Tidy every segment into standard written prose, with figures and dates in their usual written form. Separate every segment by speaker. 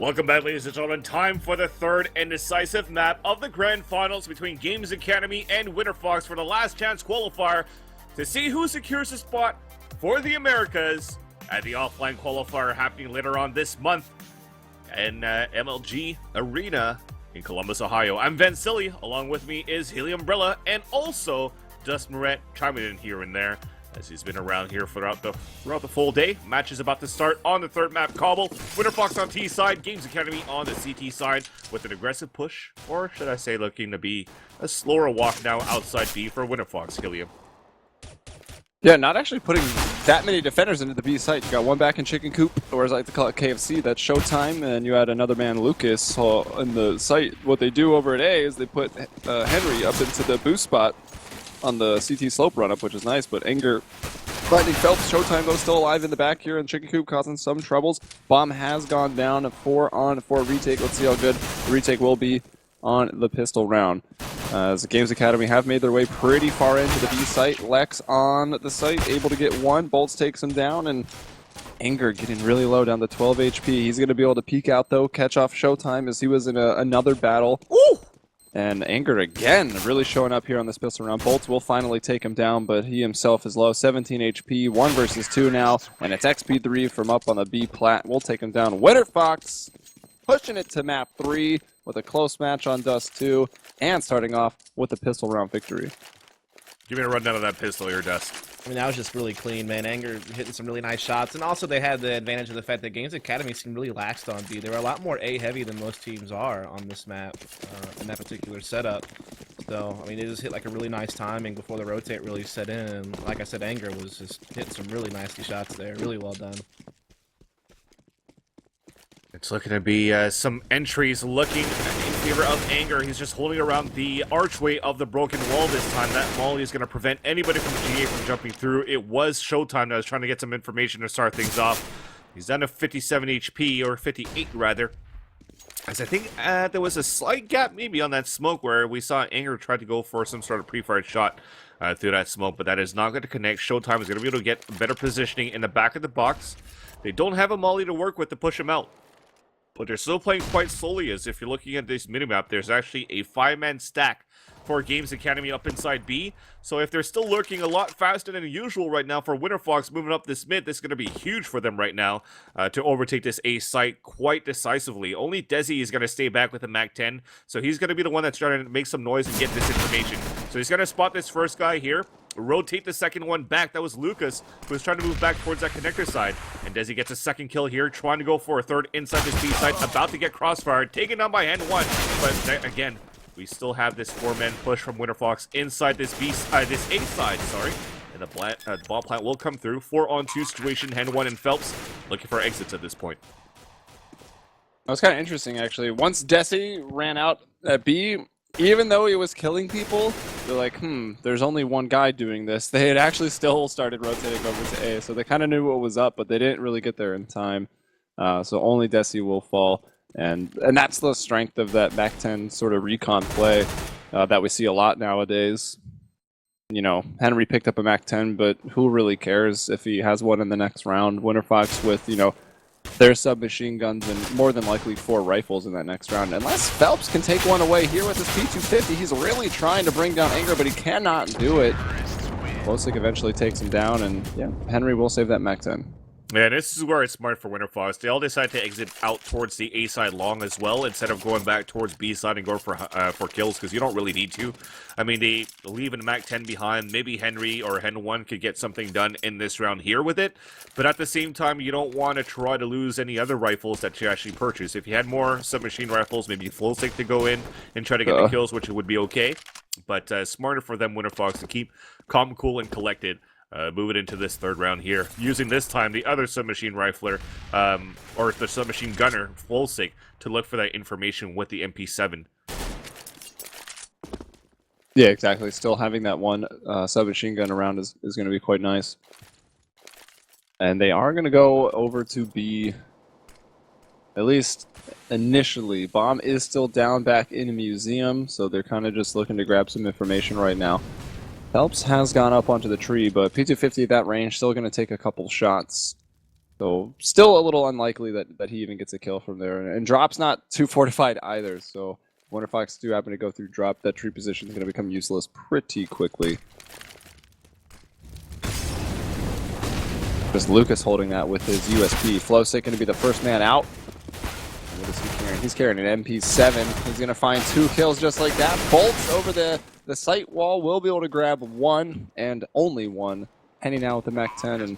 Speaker 1: Welcome back, ladies and gentlemen. Time for the third and decisive map of the Grand Finals between GamesAcademy and Winterfox for the last chance qualifier to see who secures a spot for the Americas at the offline qualifier happening later on this month in MLG Arena in Columbus, Ohio. I'm vansilli. Along with me is Helium and also Dust Moret chiming in here and there, as he's been around here throughout the full day. Match is about to start on the third map, Cobble. Winterfox on T side, GamesAcademy on the CT side with an aggressive push, or should I say looking to be a slower walk now outside B for Winterfox, Helium.
Speaker 2: Yeah, not actually putting that many defenders into the B site. You got one back in Chicken Coop, or as I like to call it, KFC. That's Showtime, and you had another man, Lucas, in the site. What they do over at A is they put Henry up into the boost spot on the CT slope run-up, which is nice, but Anger finding Phelps. Showtime, though, still alive in the back here in Chicken Coop, causing some troubles. Bomb has gone down, a 4-on-4 retake. Let's see how good the retake will be on the pistol round. As the GamesAcademy have made their way pretty far into the B site. Lex on the site, able to get one. Bolts takes him down, and Anger getting really low, down to 12 HP. He's going to be able to peek out, though, catch off Showtime as he was in another battle.
Speaker 1: Ooh!
Speaker 2: And Anger again really showing up here on this pistol round. Bolts will finally take him down, but he himself is low. 17 HP, 1 versus 2 now, and it's XP3 from up on the B plat. We'll take him down. Winterfox pushing it to map 3 with a close match on Dust 2, and starting off with a pistol round victory.
Speaker 1: Give me a rundown of that pistol here, Dust.
Speaker 3: I mean, that was just really clean, man. Anger hitting some really nice shots. And also they had the advantage of the fact that GamesAcademy seemed really laxed on B. They were a lot more A-heavy than most teams are on this map, in that particular setup. So, I mean, they just hit like a really nice timing before the rotate really set in. And like I said, Anger was just hitting some really nasty shots there. Really well done.
Speaker 1: It's looking to be some entries looking in favor of Anger. He's just holding around the archway of the broken wall this time. That molly is going to prevent anybody from GA from jumping through. It was Showtime that was trying to get some information to start things off. He's down to 57 HP, or 58 rather. As I think there was a slight gap maybe on that smoke where we saw Anger try to go for some sort of pre-fired shot through that smoke, but that is not going to connect. Showtime is going to be able to get better positioning in the back of the box. They don't have a molly to work with to push him out, but they're still playing quite slowly. As if you're looking at this minimap, there's actually a 5-man stack for GamesAcademy up inside B. So if they're still lurking a lot faster than usual right now for Winterfox moving up this mid, this is going to be huge for them right now to overtake this A site quite decisively. Only Desi is going to stay back with the MAC-10, so he's going to be the one that's trying to make some noise and get this information. So he's going to spot this first guy here, rotate the second one back. That was Lucas, who was trying to move back towards that connector side. And Desi gets a second kill here, trying to go for a third inside this B side, about to get crossfired, taken down by Hen 1. But again, we still have this 4-man push from Winterfox inside this this A side, sorry. And the ball plant will come through. 4-on-2 situation, Hen 1 and Phelps looking for exits at this point.
Speaker 2: That was kind of interesting, actually. Once Desi ran out at B, even though he was killing people, they're like, there's only one guy doing this. They had actually still started rotating over to A, so they kind of knew what was up, but they didn't really get there in time. So only Desi will fall. And that's the strength of that MAC-10 sort of recon play that we see a lot nowadays. You know, Henry picked up a MAC-10, but who really cares if he has one in the next round? Winterfox with, you know, their submachine guns and more than likely 4 rifles in that next round. Unless Phelps can take one away here with his P250, he's really trying to bring down Anger, but he cannot do it. Bosick eventually takes him down, and yeah, Henry will save that MAC-10.
Speaker 1: Yeah, this is where it's smart for Winterfox. They all decide to exit out towards the A side long as well, instead of going back towards B side and go for kills, because you don't really need to. I mean, they leave a MAC-10 behind. Maybe Henry or Hen 1 could get something done in this round here with it, but at the same time, you don't want to try to lose any other rifles that you actually purchase. If you had more submachine rifles, maybe full stick to go in and try to get the kills, which would be okay, but smarter for them, Winterfox, to keep calm, cool, and collected. Moving into this third round here, using this time the other submachine rifler, or the submachine gunner, Volsik, to look for that information with the MP7.
Speaker 2: Yeah, exactly. Still having that one submachine gun around is going to be quite nice. And they are going to go over to B, at least initially. Bomb is still down back in the museum, so they're kind of just looking to grab some information right now. Phelps has gone up onto the tree, but P250 at that range still going to take a couple shots. So still a little unlikely that he even gets a kill from there. And Drop's not too fortified either, so Winterfox do happen to go through Drop. That tree position is going to become useless pretty quickly. Just Lucas holding that with his USP. Flowsick going to be the first man out. What is he carrying? He's carrying an MP7. He's going to find 2 kills just like that. Bolts over the site wall. Will be able to grab 1 and only 1. Henny now with the MAC-10 and...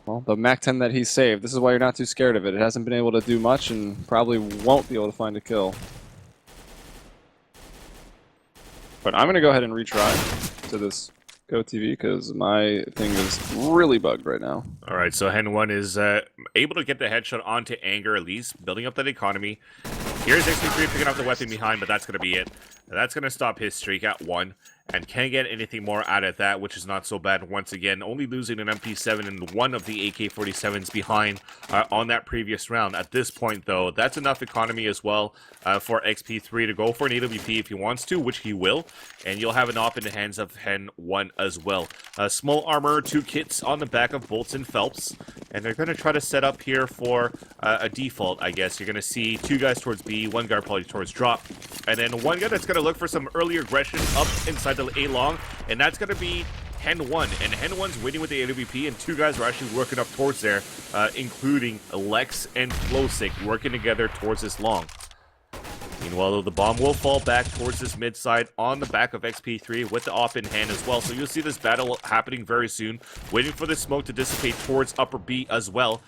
Speaker 2: well, the MAC-10 that he saved. This is why you're not too scared of it. It hasn't been able to do much and probably won't be able to find a kill. But I'm going to go ahead and retry to this GoTV because my thing is really bugged right now.
Speaker 1: All right, so Hen 1 is able to get the headshot onto Anger, at least, building up that economy. Here's XP3 picking up the weapon behind, but that's going to be it. That's going to stop his streak at 1. And can't get anything more out of that, which is not so bad. Once again, only losing an MP7 and 1 of the AK-47s behind on that previous round. At this point, though, that's enough economy as well for XP3 to go for an AWP if he wants to, which he will. And you'll have an op in the hands of Hen 1 as well. Small armor, 2 kits on the back of Bolts and Phelps. And they're going to try to set up here for a default, I guess. You're going to see 2 guys towards B, 1 guy probably towards drop. And then 1 guy that's going to look for some early aggression up inside the A long, and that's going to be Hen 1. And Hen 1's waiting with the AWP, and 2 guys are actually working up towards there, including Lex and Flowsick working together towards this long. Meanwhile, though, the bomb will fall back towards this mid side on the back of XP3 with the op in hand as well. So you'll see this battle happening very soon, waiting for the smoke to dissipate towards upper B as well,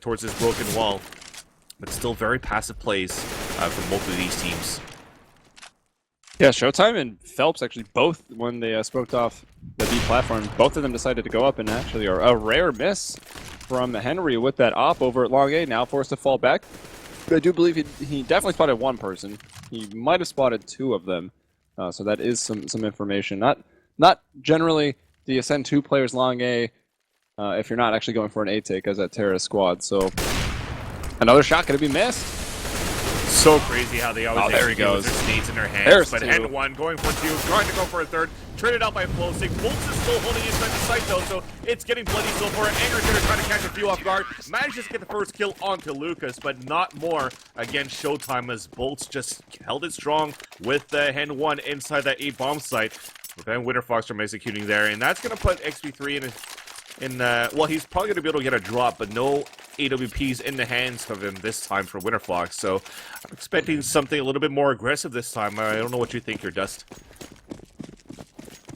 Speaker 1: towards this broken wall. But still very passive plays from both of these teams.
Speaker 2: Yeah, Showtime and Phelps actually both, when they smoked off the B platform, both of them decided to go up and actually are a rare miss from Henry with that op over at long A, now forced to fall back. But I do believe he definitely spotted 1 person. He might have spotted 2 of them, so that is some information. Not generally do you send 2 players long A if you're not actually going for an A take as that terrorist squad. So another shot going to be missed.
Speaker 1: So crazy how they always
Speaker 2: there he goes.
Speaker 1: Their skates in their hands.
Speaker 2: There's
Speaker 1: but
Speaker 2: 2.
Speaker 1: Hen 1 going for 2, trying to go for a 3rd, traded out by Flowsick. Bolts is still holding inside the site though, so it's getting bloody so far. Anger's gonna try to catch a few off guard. Manages to get the first kill onto Lucas, but not more against Showtime as Bolts just held it strong with Hen 1 inside that A bomb site. Prevent Winterfox from executing there, and that's gonna put XP3 well, he's probably going to be able to get a drop, but no AWPs in the hands of him this time for Winterfox. So I'm expecting something a little bit more aggressive this time. I don't know what you think here, Dust.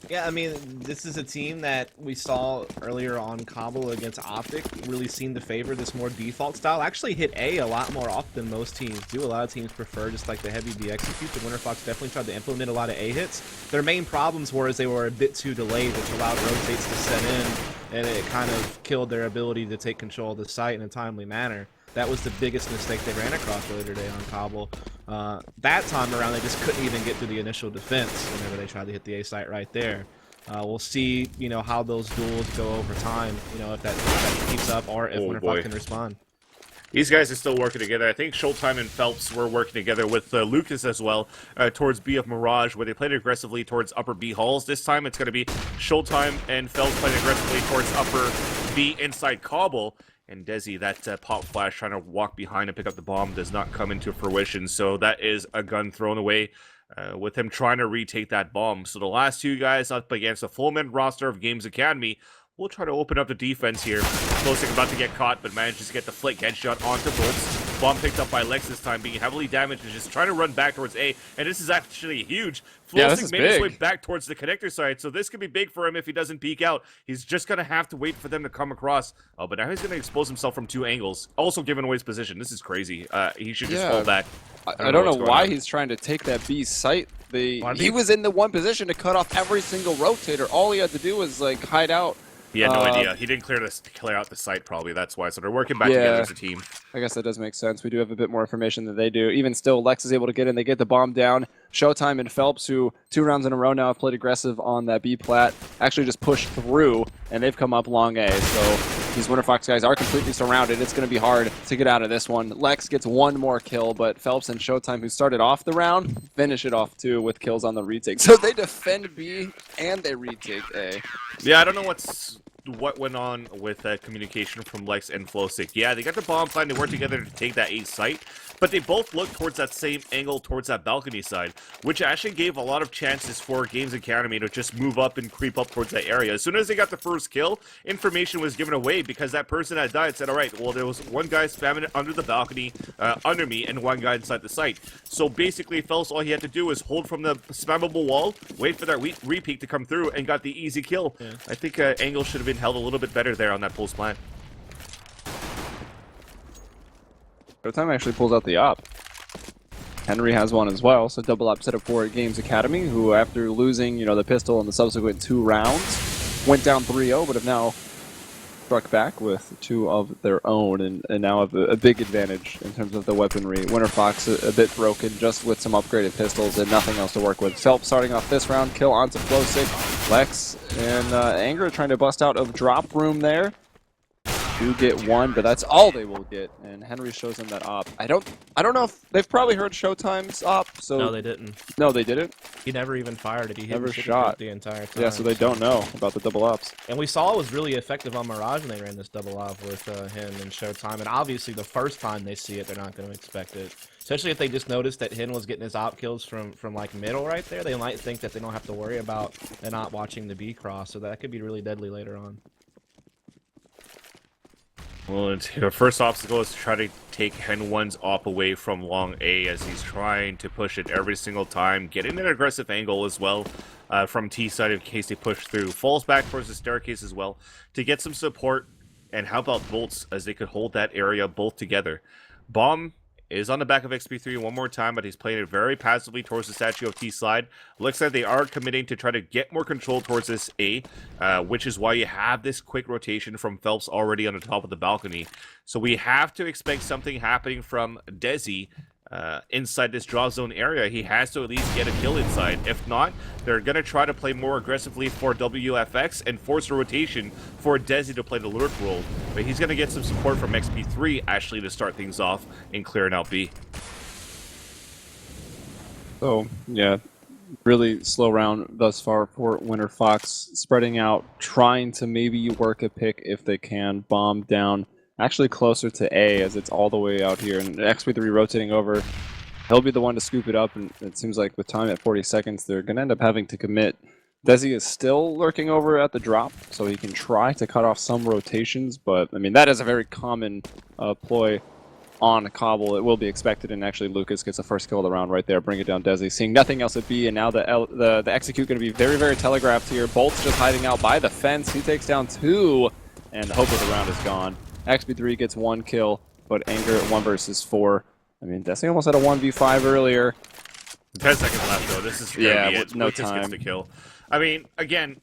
Speaker 3: Yeah, I mean, this is a team that we saw earlier on Cobble against Optic really seemed to favor this more default style. Actually hit A a lot more often than most teams do. A lot of teams prefer just like the heavy B execute, but Winterfox definitely tried to implement a lot of A hits. Their main problems were they were a bit too delayed, which allowed rotates to set in, and it kind of killed their ability to take control of the site in a timely manner. That was the biggest mistake they ran across earlier today on Cobble. That time around, they just couldn't even get through the initial defense whenever they tried to hit the A site right there. We'll see, how those duels go over time, if that keeps up or if Winterfox can respond.
Speaker 1: These guys are still working together. I think Showtime and Phelps were working together with Lucas as well towards B of Mirage, where they played aggressively towards upper B halls. This time it's going to be Showtime and Phelps playing aggressively towards upper B inside Cobble. And Desi, that pop flash trying to walk behind and pick up the bomb does not come into fruition. So that is a gun thrown away with him trying to retake that bomb. So the last 2 guys up against a full men roster of GamesAcademy will try to open up the defense here. Flowsick about to get caught, but manages to get the flick headshot onto Bolts. Bomb picked up by Lex this time, being heavily damaged and just trying to run back towards A. And this is actually huge. Flowsick made his way back towards the connector side, so this could be big for him if he doesn't peek out. He's just going to have to wait for them to come across. Oh, but now he's going to expose himself from 2 angles. Also giving away his position. This is crazy. He should just fall back.
Speaker 2: I don't know why he's trying to take that B site. He was in the one position to cut off every single rotator. All he had to do was hide out.
Speaker 1: He had no idea. He didn't clear out the site, probably. That's why. So they're working back together as a team.
Speaker 2: I guess that does make sense. We do have a bit more information than they do. Even still, Lex is able to get in. They get the bomb down. Showtime and Phelps, who 2 rounds in a row now have played aggressive on that B plat, actually just pushed through, and they've come up long A. So these Winterfox guys are completely surrounded. It's going to be hard to get out of this one. Lex gets 1 more kill, but Phelps and Showtime, who started off the round, finish it off too with kills on the retake. So they defend B and they retake A.
Speaker 1: Yeah, I don't know what's what went on with communication from Lex and Flowstick. Yeah, they got the bomb plan. They worked together to take that A site, but they both looked towards that same angle, towards that balcony side, which actually gave a lot of chances for Games Academy to just move up and creep up towards that area. As soon as they got the first kill, information was given away because that person that died said, all right, well, there was one guy spamming it under the balcony, under me, and one guy inside the site. So basically, Phelps, all he had to do was hold from the spammable wall, wait for that repeat to come through, and got the easy kill. Yeah. I think Angle should have been held a little bit better there on that pulse plant.
Speaker 2: Showtime actually pulls out the op. Henry has one as well, so double op set up for Games Academy, who after losing, the pistol in the subsequent 2 rounds, went down 3-0, but have now struck back with 2 of their own, and now have a big advantage in terms of the weaponry. Winterfox a bit broken, just with some upgraded pistols and nothing else to work with. Phelps starting off this round, kill onto Flowstick. Lex and Anger trying to bust out of drop room there. Do get one, but that's all they will get, and Henry shows them that op. I don't know if they've probably heard Showtime's op, so...
Speaker 3: No, they didn't.
Speaker 2: No, they didn't?
Speaker 3: He never even fired it. He
Speaker 2: never shot
Speaker 3: the entire time.
Speaker 2: Yeah, so they don't know about the double ops.
Speaker 3: And we saw it was really effective on Mirage when they ran this double op with him and Showtime, and obviously the first time they see it, they're not going to expect it. Especially if they just noticed that Hin was getting his op kills from like middle right there, they might think that they don't have to worry about not watching the B cross, so that could be really deadly later on.
Speaker 1: Well, your first obstacle is to try to take Hen 1's op away from long A as he's trying to push it every single time, getting an aggressive angle as well from T side in case they push through. Falls back towards the staircase as well to get some support and help out Bolts as they could hold that area both together. Bomb is on the back of XP3 one more time, but he's playing it very passively towards the statue of T side. Looks like they are committing to try to get more control towards this A, which is why you have this quick rotation from Phelps already on the top of the balcony. So we have to expect something happening from Desi inside this draw zone area. He has to at least get a kill inside. If not, they're going to try to play more aggressively for WFX and force a rotation for Desi to play the lurk role. But he's going to get some support from XP3 actually to start things off and clearing out B.
Speaker 2: So, yeah, really slow round thus far for Winterfox. Spreading out, trying to maybe work a pick if they can. Bomb down. Actually closer to A as it's all the way out here, and XP3 rotating over. He'll be the one to scoop it up, and it seems like with time at 40 seconds, they're going to end up having to commit. Desi is still lurking over at the drop, so he can try to cut off some rotations, but I mean, that is a very common ploy on Cobble. It will be expected, and actually Lucas gets the first kill of the round right there, bring it down Desi. Seeing nothing else at B, and now the execute going to be very, very telegraphed here. Bolt's just hiding out by the fence. He takes down 2, and the hope of the round is gone. XP3 gets 1 kill, but Anger at 1 versus 4. I mean, Desi almost had a 1v5 earlier.
Speaker 1: 10 seconds left, though. This is gonna be it.
Speaker 2: No
Speaker 1: Lucas
Speaker 2: time.
Speaker 1: Gets the kill. I mean, again,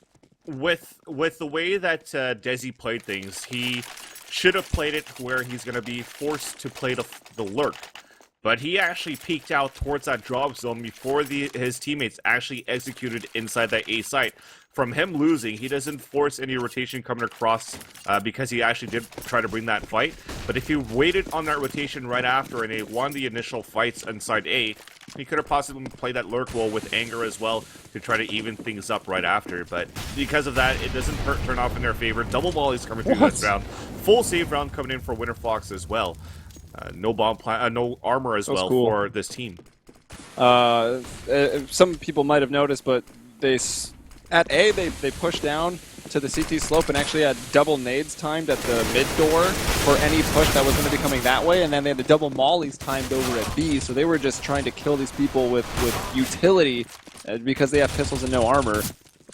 Speaker 1: with the way that Desi played things, he should have played it where he's going to be forced to play the lurk. But he actually peeked out towards that drop zone before his teammates actually executed inside that A site. From him losing, he doesn't force any rotation coming across because he actually did try to bring that fight. But if he waited on that rotation right after and he won the initial fights inside A, he could have possibly played that lurk role with Anger as well to try to even things up right after. But because of that, it doesn't turn off in their favor. Double volleys coming through this round. Full save round coming in for Winterfox as well. No bomb no armor as well for this team.
Speaker 2: Some people might have noticed, but at A they pushed down to the CT slope and actually had double nades timed at the mid door for any push that was going to be coming that way, and then they had the double mollies timed over at B, so they were just trying to kill these people with utility because they have pistols and no armor.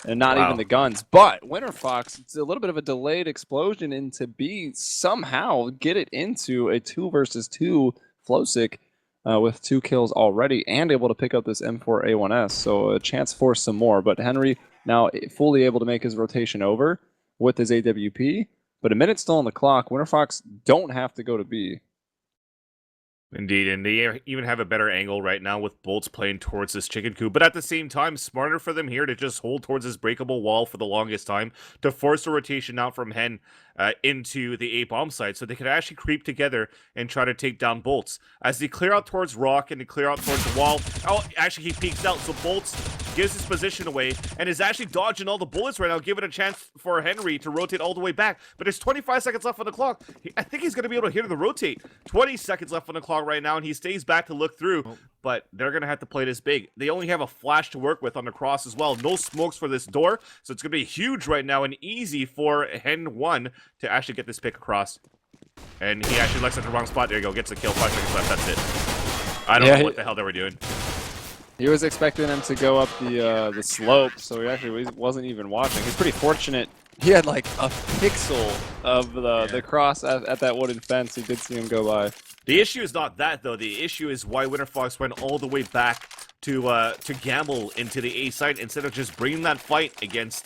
Speaker 2: And not even the guns. But Winterfox, it's a little bit of a delayed explosion into B. Somehow get it into a 2 versus 2 Flowstick with 2 kills already and able to pick up this M4A1S. So a chance for some more. But Henry now fully able to make his rotation over with his AWP. But a minute still on the clock. Winterfox don't have to go to B.
Speaker 1: Indeed, and they even have a better angle right now with Bolts playing towards this chicken coop. But at the same time, smarter for them here to just hold towards this breakable wall for the longest time to force a rotation out from Hen into the A bomb site, so they could actually creep together and try to take down Bolts. As they clear out towards Rock and they clear out towards the wall, oh, actually he peeks out, so Bolts gives his position away and is actually dodging all the bullets right now, giving a chance for Henry to rotate all the way back. But there's 25 seconds left on the clock. I think he's going to be able to hit the rotate. 20 seconds left on the clock right now, and he stays back to look through. But they're going to have to play this big. They only have a flash to work with on the cross as well. No smokes for this door, so it's going to be huge right now and easy for Hen 1 to actually get this pick across. And he actually looks at the wrong spot. There you go. Gets the kill. 5 seconds left. That's it. I don't know what the hell they were doing.
Speaker 2: He was expecting him to go up the slope, so he actually wasn't even watching. He's pretty fortunate. He had like a pixel of the cross at that wooden fence. He did see him go by.
Speaker 1: The issue is not that, though. The issue is why Winterfox went all the way back to gamble into the A site instead of just bringing that fight against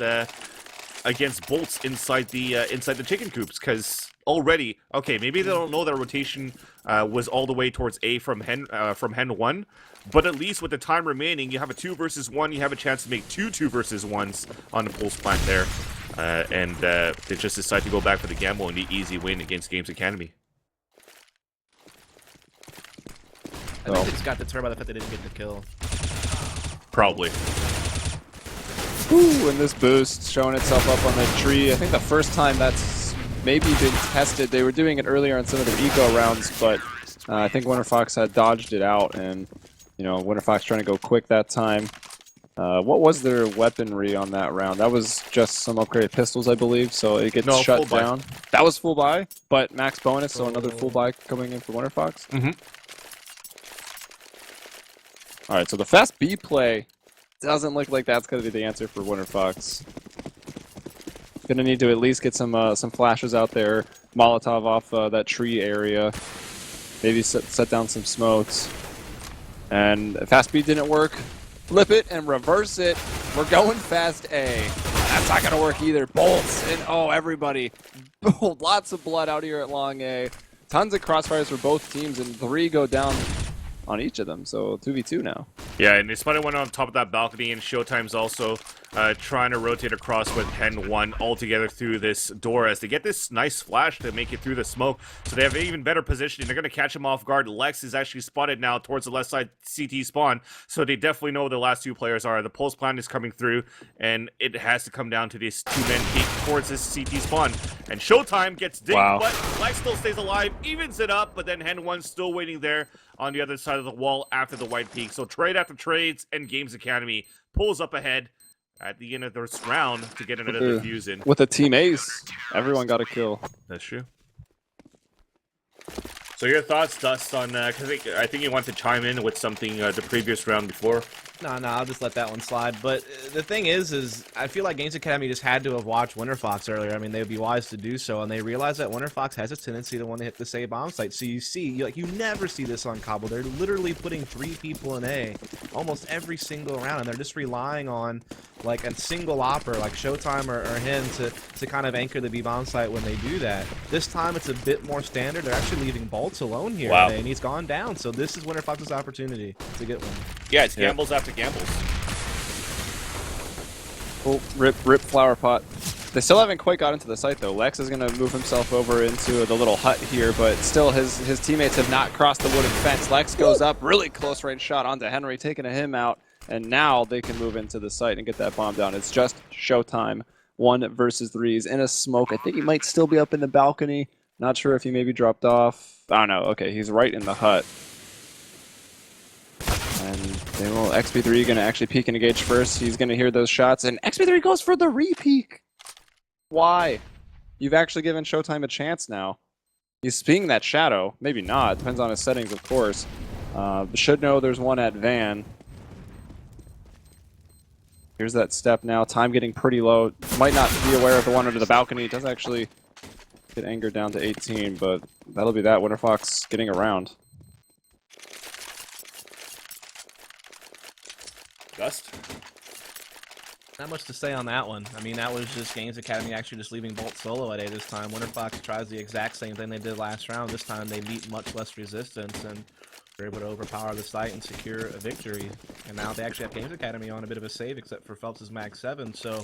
Speaker 1: Bolts inside the chicken coops. Because already, okay, maybe they don't know that rotation was all the way towards A from Hen 1, but at least with the time remaining, you have a 2 versus 1. You have a chance to make 2 versus 1s on the pulse plant there, and they just decide to go back for the gamble and the easy win against GamesAcademy.
Speaker 3: I think they just got deterred by the fact they didn't get the kill.
Speaker 1: Probably.
Speaker 2: Ooh, and this boost showing itself up on the tree. I think the first time that's maybe been tested. They were doing it earlier on some of their eco rounds, but I think Winterfox had dodged it out, and you know, Winterfox trying to go quick that time. What was their weaponry on that round? That was just some upgraded pistols, I believe, so it gets shut down. That was full buy, but max bonus, so another full buy coming in for Winterfox.
Speaker 1: Mm-hmm.
Speaker 2: All right, so the fast B play doesn't look like that's going to be the answer for Winterfox. Going to need to at least get some flashes out there, Molotov off that tree area, maybe set down some smokes. And fast B didn't work. Flip it and reverse it. We're going fast A. That's not going to work either. Bolts and oh, everybody. Lots of blood out here at long A. Tons of crossfires for both teams, and 3 go down on each of them, so 2v2 now.
Speaker 1: Yeah, and Spider went on top of that balcony, and Showtime's also trying to rotate across with Hen 1 all together through this door as they get this nice flash to make it through the smoke, so they have an even better positioning. They're going to catch him off guard. Lex is actually spotted now towards the left side CT spawn, so they definitely know where the last 2 players are. The pulse plan is coming through, and it has to come down to this 2-man peek towards this CT spawn. And Showtime gets digged, but Lex still stays alive, evens it up, but then Hen 1's still waiting there on the other side of the wall after the white peak. So trade after trades, and GamesAcademy pulls up ahead at the end of this round to get another defuse in.
Speaker 2: With a team ace, everyone got a kill.
Speaker 1: That's true. So your thoughts, Dust, on, cause I think you want to chime in with something the previous round before.
Speaker 3: No, I'll just let that one slide. But the thing is I feel like GamesAcademy just had to have watched Winterfox earlier. I mean, they would be wise to do so, and they realized that Winterfox has a tendency to want to hit the A bomb site. So you see, you never see this on Cobble. They're literally putting 3 people in A almost every single round, and they're just relying on like a single opper, like Showtime or him, to kind of anchor the B bomb site when they do that. This time it's a bit more standard. They're actually leaving Bolts alone here, and he's gone down. So this is Winterfox's opportunity to get one.
Speaker 1: Yeah, it's gambles after gambles.
Speaker 2: Oh, rip flower pot. They still haven't quite got into the site though. Lex is going to move himself over into the little hut here, but still his teammates have not crossed the wooden fence. Lex goes up, really close range shot onto Henry, taking him out, and now they can move into the site and get that bomb down. It's just Showtime. 1 versus 3. He's in a smoke. I think he might still be up in the balcony. Not sure if he maybe dropped off. I don't know. Okay, he's right in the hut. And they will XP3 going to actually peek and engage first. He's going to hear those shots, and XP3 goes for the re-peek. Why? You've actually given Showtime a chance now. He's seeing that shadow. Maybe not. Depends on his settings, of course. Should know there's one at Van. Here's that step now. Time getting pretty low. Might not be aware of the one under the balcony. It does actually get anger down to 18, but that'll be that. Winterfox getting around.
Speaker 1: Dust?
Speaker 3: Not much to say on that one. I mean, that was just GamesAcademy actually just leaving Bolt solo at A this time. Winterfox tries the exact same thing they did last round. This time they meet much less resistance, and they're able to overpower the site and secure a victory. And now they actually have GamesAcademy on a bit of a save, except for Phelps' Mag 7, so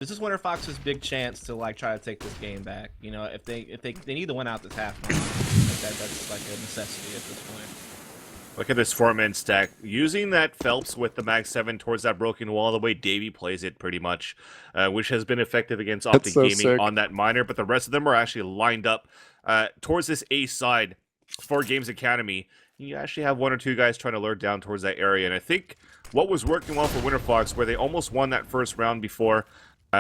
Speaker 3: This is Winterfox's big chance to like try to take this game back. You know, if they need to win out this half, that's like a necessity at this point.
Speaker 1: Look at this 4-man stack. Using that Phelps with the Mag 7 towards that broken wall, the way Davey plays it pretty much, which has been effective against Optic
Speaker 2: so
Speaker 1: Gaming
Speaker 2: sick.
Speaker 1: on that miner, but the rest of them are actually lined up towards this A side for Games Academy. You actually have one or two guys trying to lure down towards that area, and I think what was working well for Winterfox, where they almost won that first round before,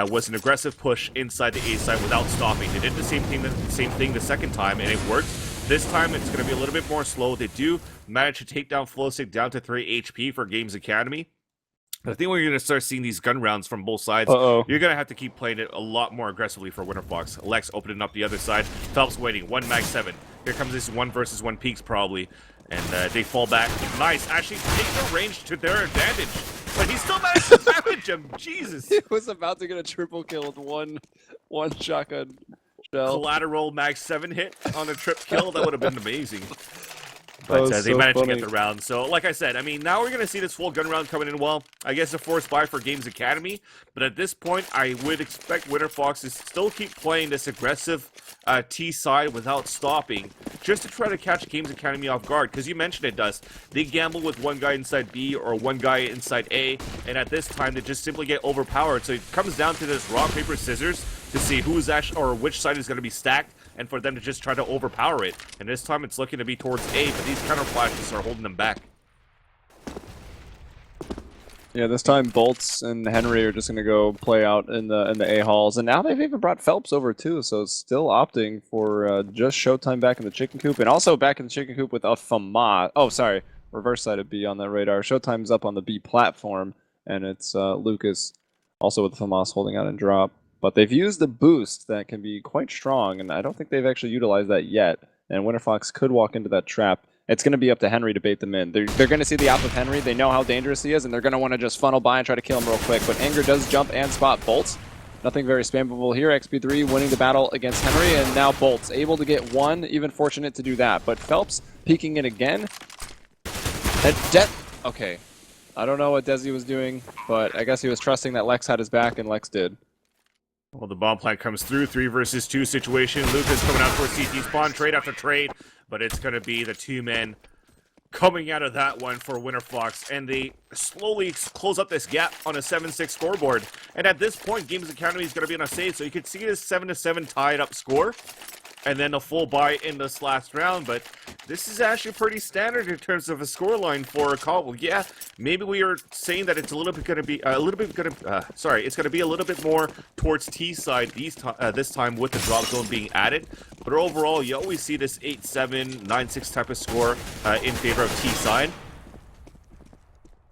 Speaker 1: was an aggressive push inside the A side without stopping. They did the same thing the second time, and it worked. This time, it's going to be a little bit more slow. They do manage to take down Flowstick down to 3 HP for Games Academy. But I think we're going to start seeing these gun rounds from both sides. You're going to have to keep playing it a lot more aggressively for Winterfox. Lex opening up the other side. Phelps waiting. 1 Mag 7. Here comes this 1 versus 1 peaks probably. And they fall back. Nice. Actually, take the range to their advantage. But he still managed to damage him. Jesus.
Speaker 2: He was about to get a triple kill with one shotgun shell.
Speaker 1: Collateral Mag 7 hit on a trip kill. That would have been amazing. But they
Speaker 2: so
Speaker 1: managed
Speaker 2: funny.
Speaker 1: to get the round. So, like I said, I mean, now we're going to see this full gun round coming in well. I guess a forced buy for Games Academy. But at this point, I would expect Winterfox to still keep playing this aggressive T side without stopping, just to try to catch Games Academy off guard. Because you mentioned it, Dust. They gamble with one guy inside B or one guy inside A. And at this time, they just simply get overpowered. So it comes down to this rock, paper, scissors to see who's actually, or which side is going to be stacked, and for them to just try to overpower it. And this time it's looking to be towards A, but these counter flashes are holding them back.
Speaker 2: Yeah, this time Bolts and Henry are just going to go play out in the A halls, and now they've even brought Phelps over too. So still opting for just Showtime back in the chicken coop, and also back in the chicken coop with a FAMAS. Oh, sorry, reverse side of B on that radar. Showtime's up on the B platform, and it's Lucas also with the FAMAS holding out and drop. But they've used the boost that can be quite strong, and I don't think they've actually utilized that yet. And Winterfox could walk into that trap. It's going to be up to Henry to bait them in. They're going to see the op with Henry. They know how dangerous he is, and they're going to want to just funnel by and try to kill him real quick. But Anger does jump and spot Bolts. Nothing very spammable here. XP3 winning the battle against Henry, and now Bolts able to get one, even fortunate to do that. But Phelps peeking it again. Okay. I don't know what Desi was doing, but I guess he was trusting that Lex had his back, and Lex did.
Speaker 1: Well, the bomb plant comes through, 3 versus 2 situation. Lucas coming out for CT spawn, trade after trade, but it's going to be the 2 men coming out of that one for Winterfox, and they slowly close up this gap on a 7-6 scoreboard. And at this point, Games Academy is going to be on a save, so you could see this 7-7 tied up score, and then a full buy in this last round. But this is actually pretty standard in terms of a scoreline for a call. Yeah, maybe we are saying that it's a little bit going to be it's going to be a little bit more towards T side this time with the drop zone being added. But overall, you always see this 8-7, 9-6 type of score in favor of T side.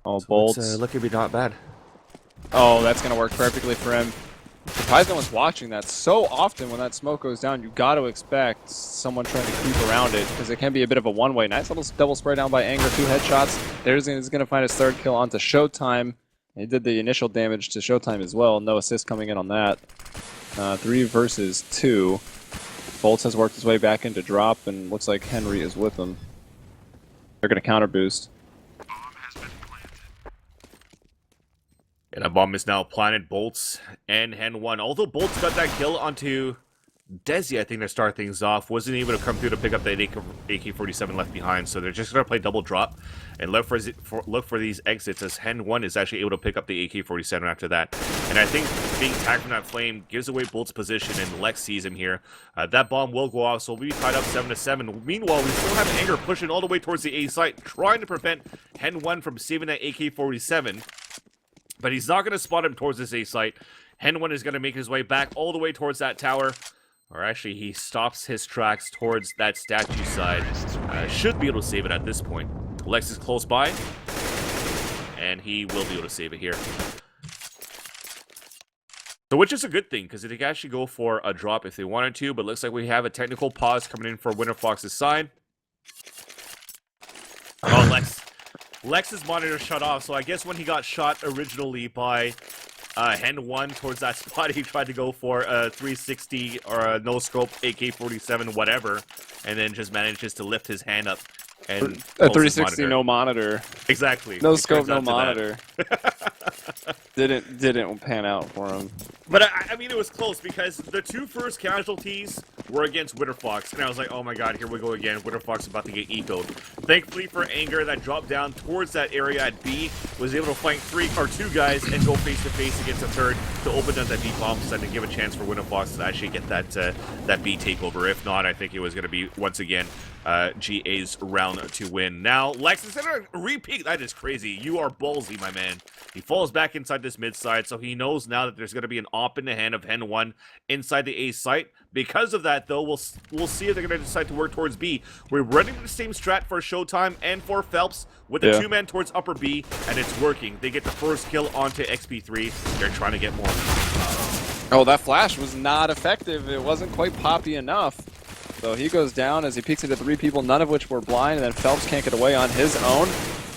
Speaker 2: Oh, Bolts.
Speaker 1: It's looking to be not bad.
Speaker 2: Oh, that's going to work perfectly for him. Surprised no one's watching that. So often when that smoke goes down, you got to expect someone trying to creep around it, because it can be a bit of a one-way. Nice little double spray down by Anger, 2 headshots. There's going to find his 3rd kill onto Showtime. He did the initial damage to Showtime as well. No assist coming in on that. 3 versus 2. Bolts has worked his way back into drop, and looks like Henry is with him. They're going to counter boost.
Speaker 1: And a bomb is now planted. Bolts and Hen 1. Although Bolts got that kill onto Desi, I think, to start things off, wasn't able to come through to pick up that AK-47 left behind. So they're just going to play double drop and look for these exits, as Hen 1 is actually able to pick up the AK-47 after that. And I think being tagged from that flame gives away Bolt's position, and Lex sees him here. That bomb will go off, so we'll be tied up 7-7. Meanwhile, we still have Anger pushing all the way towards the A site, trying to prevent Hen 1 from saving that AK-47. But he's not going to spot him towards this A site. Hen 1 is going to make his way back all the way towards that tower. Or actually, he stops his tracks towards that statue side. Should be able to save it at this point. Lex is close by. And he will be able to save it here. So which is a good thing, because they can actually go for a drop if they wanted to. But looks like we have a technical pause coming in for Winterfox's side. Oh, Lex's monitor shut off, so I guess when he got shot originally by Hen 1 towards that spot, he tried to go for a 360 or a no-scope AK-47, whatever, and then just manages to lift his hand up. And
Speaker 2: a 360 no monitor.
Speaker 1: Exactly.
Speaker 2: No scope, no monitor. Didn't pan out for him.
Speaker 1: But I mean, it was close because the two first casualties were against Winterfox, and I was like, oh my god, here we go again. Winterfox about to get ecoed. Thankfully for Anger, that dropped down towards that area at B, was able to flank two guys and go face to face against a third to open up that B bomb site and give a chance for Winterfox to actually get that B takeover. If not, I think it was going to be once again GA's round to win. Now, Lex, instead of repeat, that is crazy. You are ballsy, my man. He falls back inside this mid side, so he knows now that there's going to be an op in the hand of Hen 1 inside the A site. Because of that, though, we'll see if they're going to decide to work towards B. We're running the same strat for Showtime and for Phelps with the two-man towards upper B, and it's working. They get the first kill onto XP3. They're trying to get more.
Speaker 2: Oh, that flash was not effective. It wasn't quite poppy enough. So he goes down as he peeks into 3 people, none of which were blind, and then Phelps can't get away on his own.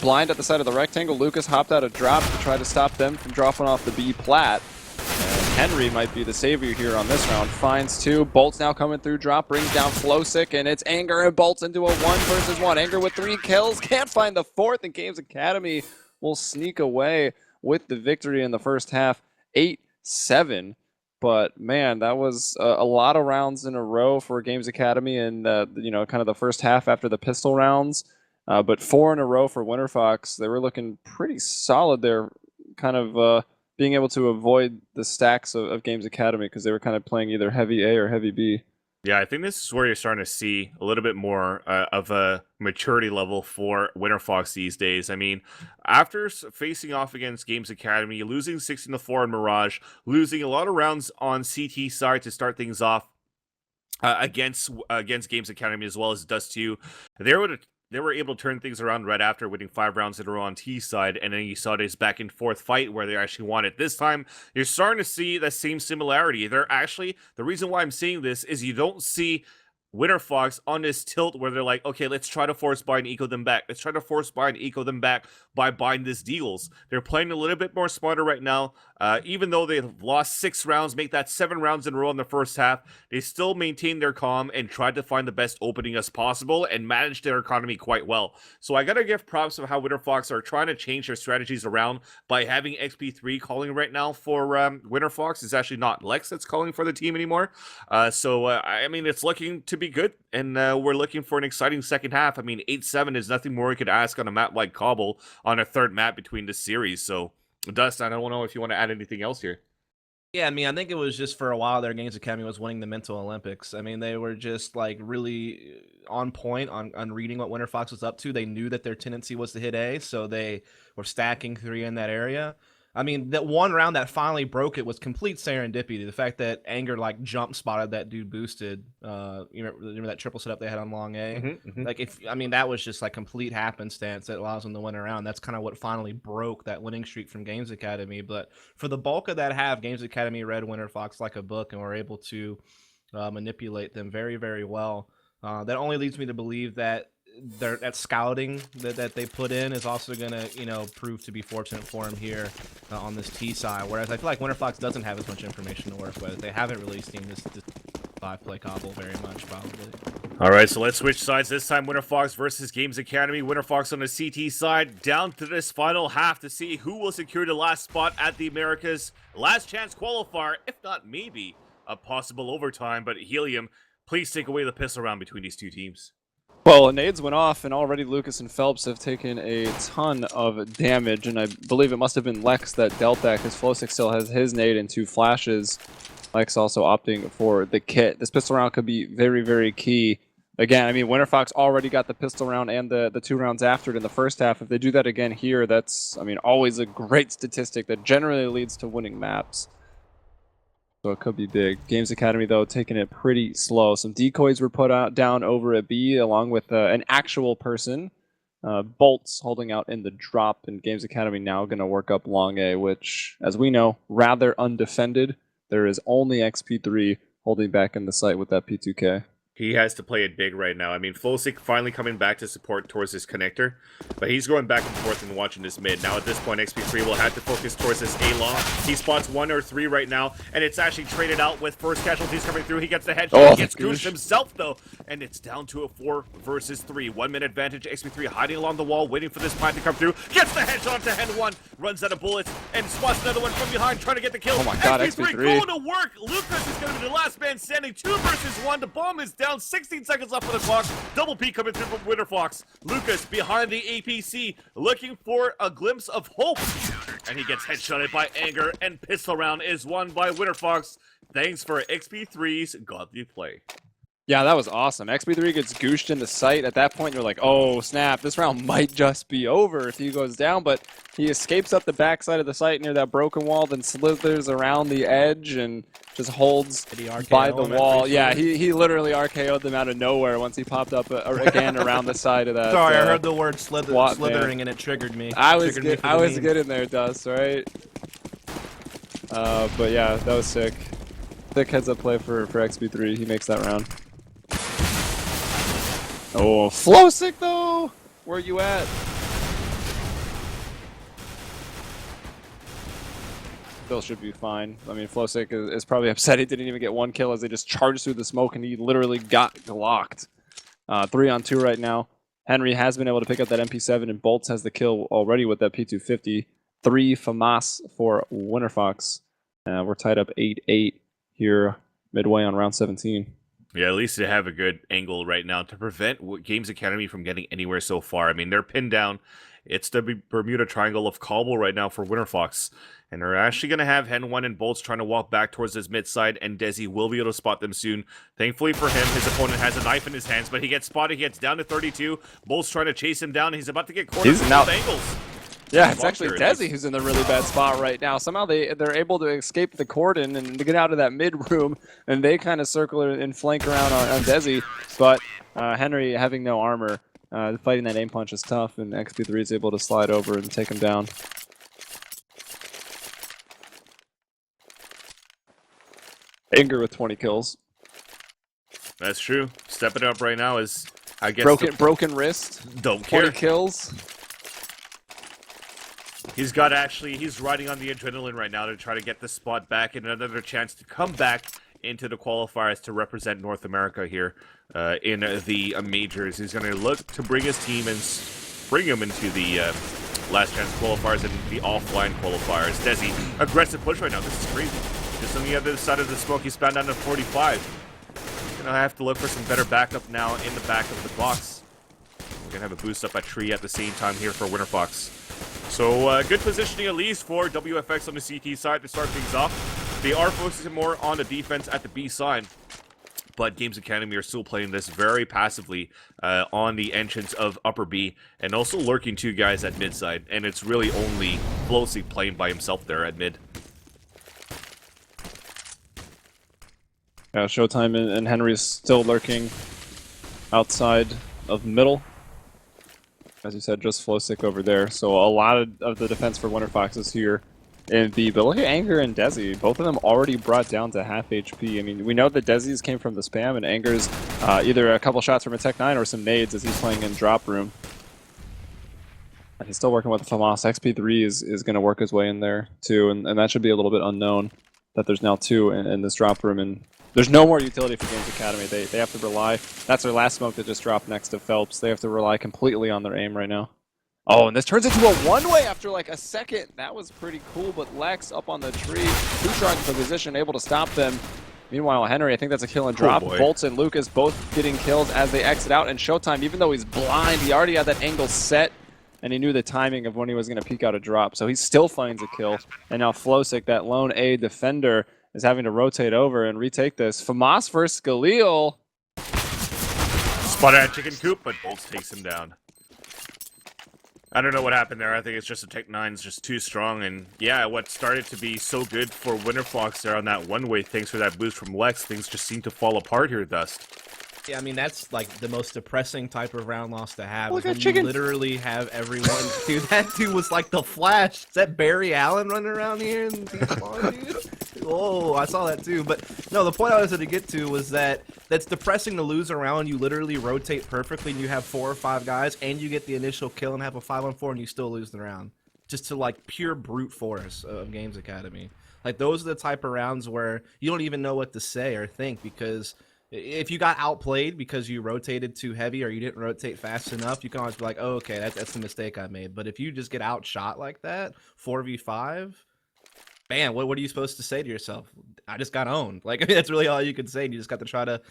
Speaker 2: Blind at the side of the rectangle. Lucas hopped out a drop to try to stop them from dropping off the B plat. And Henry might be the savior here on this round. Finds 2. Bolt's now coming through drop, brings down Flowsick, and it's Anger and Bolt's into a 1 versus 1. Anger with 3 kills, can't find the 4th, and Games Academy will sneak away with the victory in the first half, 8-7. But man, that was a lot of rounds in a row for Games Academy, and kind of the first half after the pistol rounds. But 4 in a row for Winterfox. They were looking pretty solid there, kind of being able to avoid the stacks of Games Academy because they were kind of playing either heavy A or heavy B.
Speaker 1: Yeah, I think this is where you're starting to see a little bit more of a maturity level for Winterfox these days. I mean, after facing off against Games Academy, losing 16-4 in Mirage, losing a lot of rounds on CT side to start things off against Games Academy as well as Dust 2, they were able to turn things around right after winning 5 rounds in a row on T side, and then you saw this back and forth fight where they actually won it. This time, you're starting to see that same similarity. They're actually, the reason why I'm saying this is you don't see Winterfox on this tilt where they're like, okay, let's try to force buy and eco them back. Let's try to force buy and eco them back by buying these deals. They're playing a little bit more smarter right now. Even though they've lost 6 rounds, make that 7 rounds in a row in the first half, they still maintain their calm and tried to find the best opening as possible and manage their economy quite well. So I gotta give props of how Winterfox are trying to change their strategies around by having XP3 calling right now for Winterfox. It's actually not Lex that's calling for the team anymore. I mean, it's looking to be good, and we're looking for an exciting second half. I mean, 8-7 is nothing more we could ask on a map like Cobble on a third map between this series. So, Dust, I don't know if you want to add anything else here.
Speaker 3: Yeah, I mean, I think it was just for a while their Games Academy was winning the Mental Olympics. I mean, they were just like really on point on reading what Winterfox was up to. They knew that their tendency was to hit A, so they were stacking 3 in that area. I mean, that one round that finally broke it was complete serendipity. The fact that Anger like jump spotted that dude boosted. You remember that triple setup they had on long A? Like that was just like complete happenstance that allows them to win around. That's kind of what finally broke that winning streak from Games Academy. But for the bulk of that half, Games Academy read Winterfox like a book and were able to manipulate them very, very well. That only leads me to believe that that scouting that they put in is also going to, prove to be fortunate for him here on this T side. Whereas I feel like Winterfox doesn't have as much information to work with. They haven't really seen this 5-play Cobble very much, probably.
Speaker 1: All right, so let's switch sides. This time, Winterfox versus Games Academy. Winterfox on the CT side, down to this final half to see who will secure the last spot at the Americas. Last chance qualifier, if not maybe a possible overtime. But Helium, please take away the pistol round between these two teams.
Speaker 2: Well, nades went off, and already Lucas and Phelps have taken a ton of damage, and I believe it must have been Lex that dealt that, because Flowsick still has his nade and 2 flashes. Lex also opting for the kit. This pistol round could be very, very key. Again, I mean, Winterfox already got the pistol round and the 2 rounds after it in the first half. If they do that again here, that's, always a great statistic that generally leads to winning maps. So it could be big. Games Academy, though, taking it pretty slow. Some decoys were put down over at B, along with an actual person. Bolts holding out in the drop, and Games Academy now going to work up long A, which, as we know, rather undefended. There is only XP3 holding back in the site with that P2K.
Speaker 1: He has to play it big right now. I mean, Flosic finally coming back to support towards his connector, but he's going back and forth and watching this mid. Now at this point, XP3 will have to focus towards this A-long. He spots 1 or 3 right now, and it's actually traded out with first casualties coming through. He gets the headshot, he gets goosed himself though, and it's down to a 4 versus 3. 1 minute advantage, XP3 hiding along the wall, waiting for this plant to come through. Gets the headshot to Hen 1, runs out of bullets, and spots another one from behind, trying to get the kill.
Speaker 2: Oh my god,
Speaker 1: XP3 going to work! Lucas is going to be the last man standing, 2 versus 1. The bomb is down, 16 seconds left on the clock. Double P coming through from Winterfox. Lucas behind the APC, looking for a glimpse of hope. And he gets headshotted by Anger, and pistol round is won by Winterfox. Thanks for XP3's godly play.
Speaker 2: Yeah, that was awesome. XP3 gets gooshed in the sight. At that point, you're like, oh, snap, this round might just be over if he goes down, but he escapes up the backside of the site near that broken wall, then slithers around the edge and just holds by the wall. Yeah, he literally RKO'd them out of nowhere once he popped up again around the side of that.
Speaker 3: Sorry, I heard the word slithering and it triggered me.
Speaker 2: I was good in there, Dust, right? But yeah, that was sick. Thick heads-up play for XP3. He makes that round. Oh, Flosic though! Where you at? Still should be fine. I mean, Flosic is probably upset he didn't even get 1 kill as they just charged through the smoke and he literally got glocked. 3 on 2 right now. Henry has been able to pick up that MP7 and Bolts has the kill already with that P250. 3 FAMAS for Winterfox. We're tied up 8-8 here midway on round 17.
Speaker 1: Yeah, at least they have a good angle right now to prevent GamesAcademy from getting anywhere so far. I mean, they're pinned down. It's the Bermuda Triangle of Cobble right now for Winterfox. And they're actually going to have Hen 1 and Bolts trying to walk back towards his mid side, and Desi will be able to spot them soon. Thankfully for him, his opponent has a knife in his hands, but he gets spotted. He gets down to 32. Bolts trying to chase him down. He's about to get cornered from both angles.
Speaker 2: Yeah, it's actually Desi who's in the really bad spot right now. Somehow they're able to escape the cordon and to get out of that mid room, and they kind of circle and flank around on Desi. But Henry, having no armor, fighting that aim punch is tough, and XP3 is able to slide over and take him down. Anger with 20 kills.
Speaker 1: That's true. Stepping up right now is, I guess,
Speaker 2: broken wrist.
Speaker 1: Don't care.
Speaker 2: 20 kills.
Speaker 1: He's riding on the adrenaline right now to try to get the spot back and another chance to come back into the qualifiers to represent North America here in the majors. He's going to look to bring his team and bring him into the last chance qualifiers and the offline qualifiers. Desi, aggressive push right now. This is crazy. Just on the other side of the smoke, he's spanned down to 45. He's going to have to look for some better backup now in the back of the box. We're going to have a boost up at tree at the same time here for Winterfox. So good positioning at least for WFX on the CT side to start things off. They are focusing more on the defense at the B side, but GamesAcademy are still playing this very passively on the entrance of upper B, and also lurking 2 guys at mid side, and it's really only Flosic playing by himself there at mid.
Speaker 2: Yeah, Showtime and Henry's still lurking outside of middle. As you said, just Flosic over there. So a lot of the defense for Winterfox is here in B. But look at Anger and Desi. Both of them already brought down to half HP. I mean, we know that Desi's came from the spam, and Anger's either a couple shots from a Tech 9 or some nades as he's playing in drop room. And he's still working with the FAMAS. XP3 is going to work his way in there, too. And that should be a little bit unknown that there's now 2 in this drop room. And there's no more utility for GamesAcademy. They have to rely. That's their last smoke that just dropped next to Phelps. They have to rely completely on their aim right now. Oh, and this turns into a one-way after like a second. That was pretty cool, but Lex up on the tree, 2 trying for position, able to stop them. Meanwhile, Henry, I think that's a kill and drop. Bolts and Lucas both getting kills as they exit out, and Showtime, even though he's blind, he already had that angle set, and he knew the timing of when he was going to peek out a drop, so he still finds a kill. And now Flosic, that lone A defender, is having to rotate over and retake this. FAMAS versus Galil.
Speaker 1: Spot at chicken coop, but Bolts takes him down. I don't know what happened there. I think it's just the Tech 9's just too strong. And yeah, what started to be so good for Winterfox there on that one-way, thanks for that boost from Lex, things just seem to fall apart here, Dust.
Speaker 3: Yeah, I mean, that's like the most depressing type of round loss to have.
Speaker 2: Look
Speaker 3: when
Speaker 2: at chicken.
Speaker 3: You literally have everyone. Dude, that dude was like the Flash. Is that Barry Allen running around here in T-Spawn, dude? Oh, I saw that too. But no, the point I was going to get to was that that's depressing to lose a round. You literally rotate perfectly and you have 4 or 5 guys and you get the initial kill and have a 5-on-4 and you still lose the round. Just to like pure brute force of Games Academy. Like those are the type of rounds where you don't even know what to say or think, because if you got outplayed because you rotated too heavy or you didn't rotate fast enough, you can always be like, oh, okay, that's the mistake I made. But if you just get outshot like that, 4v5, man, what are you supposed to say to yourself? I just got owned. Like, I mean, that's really all you can say. You just got to try to,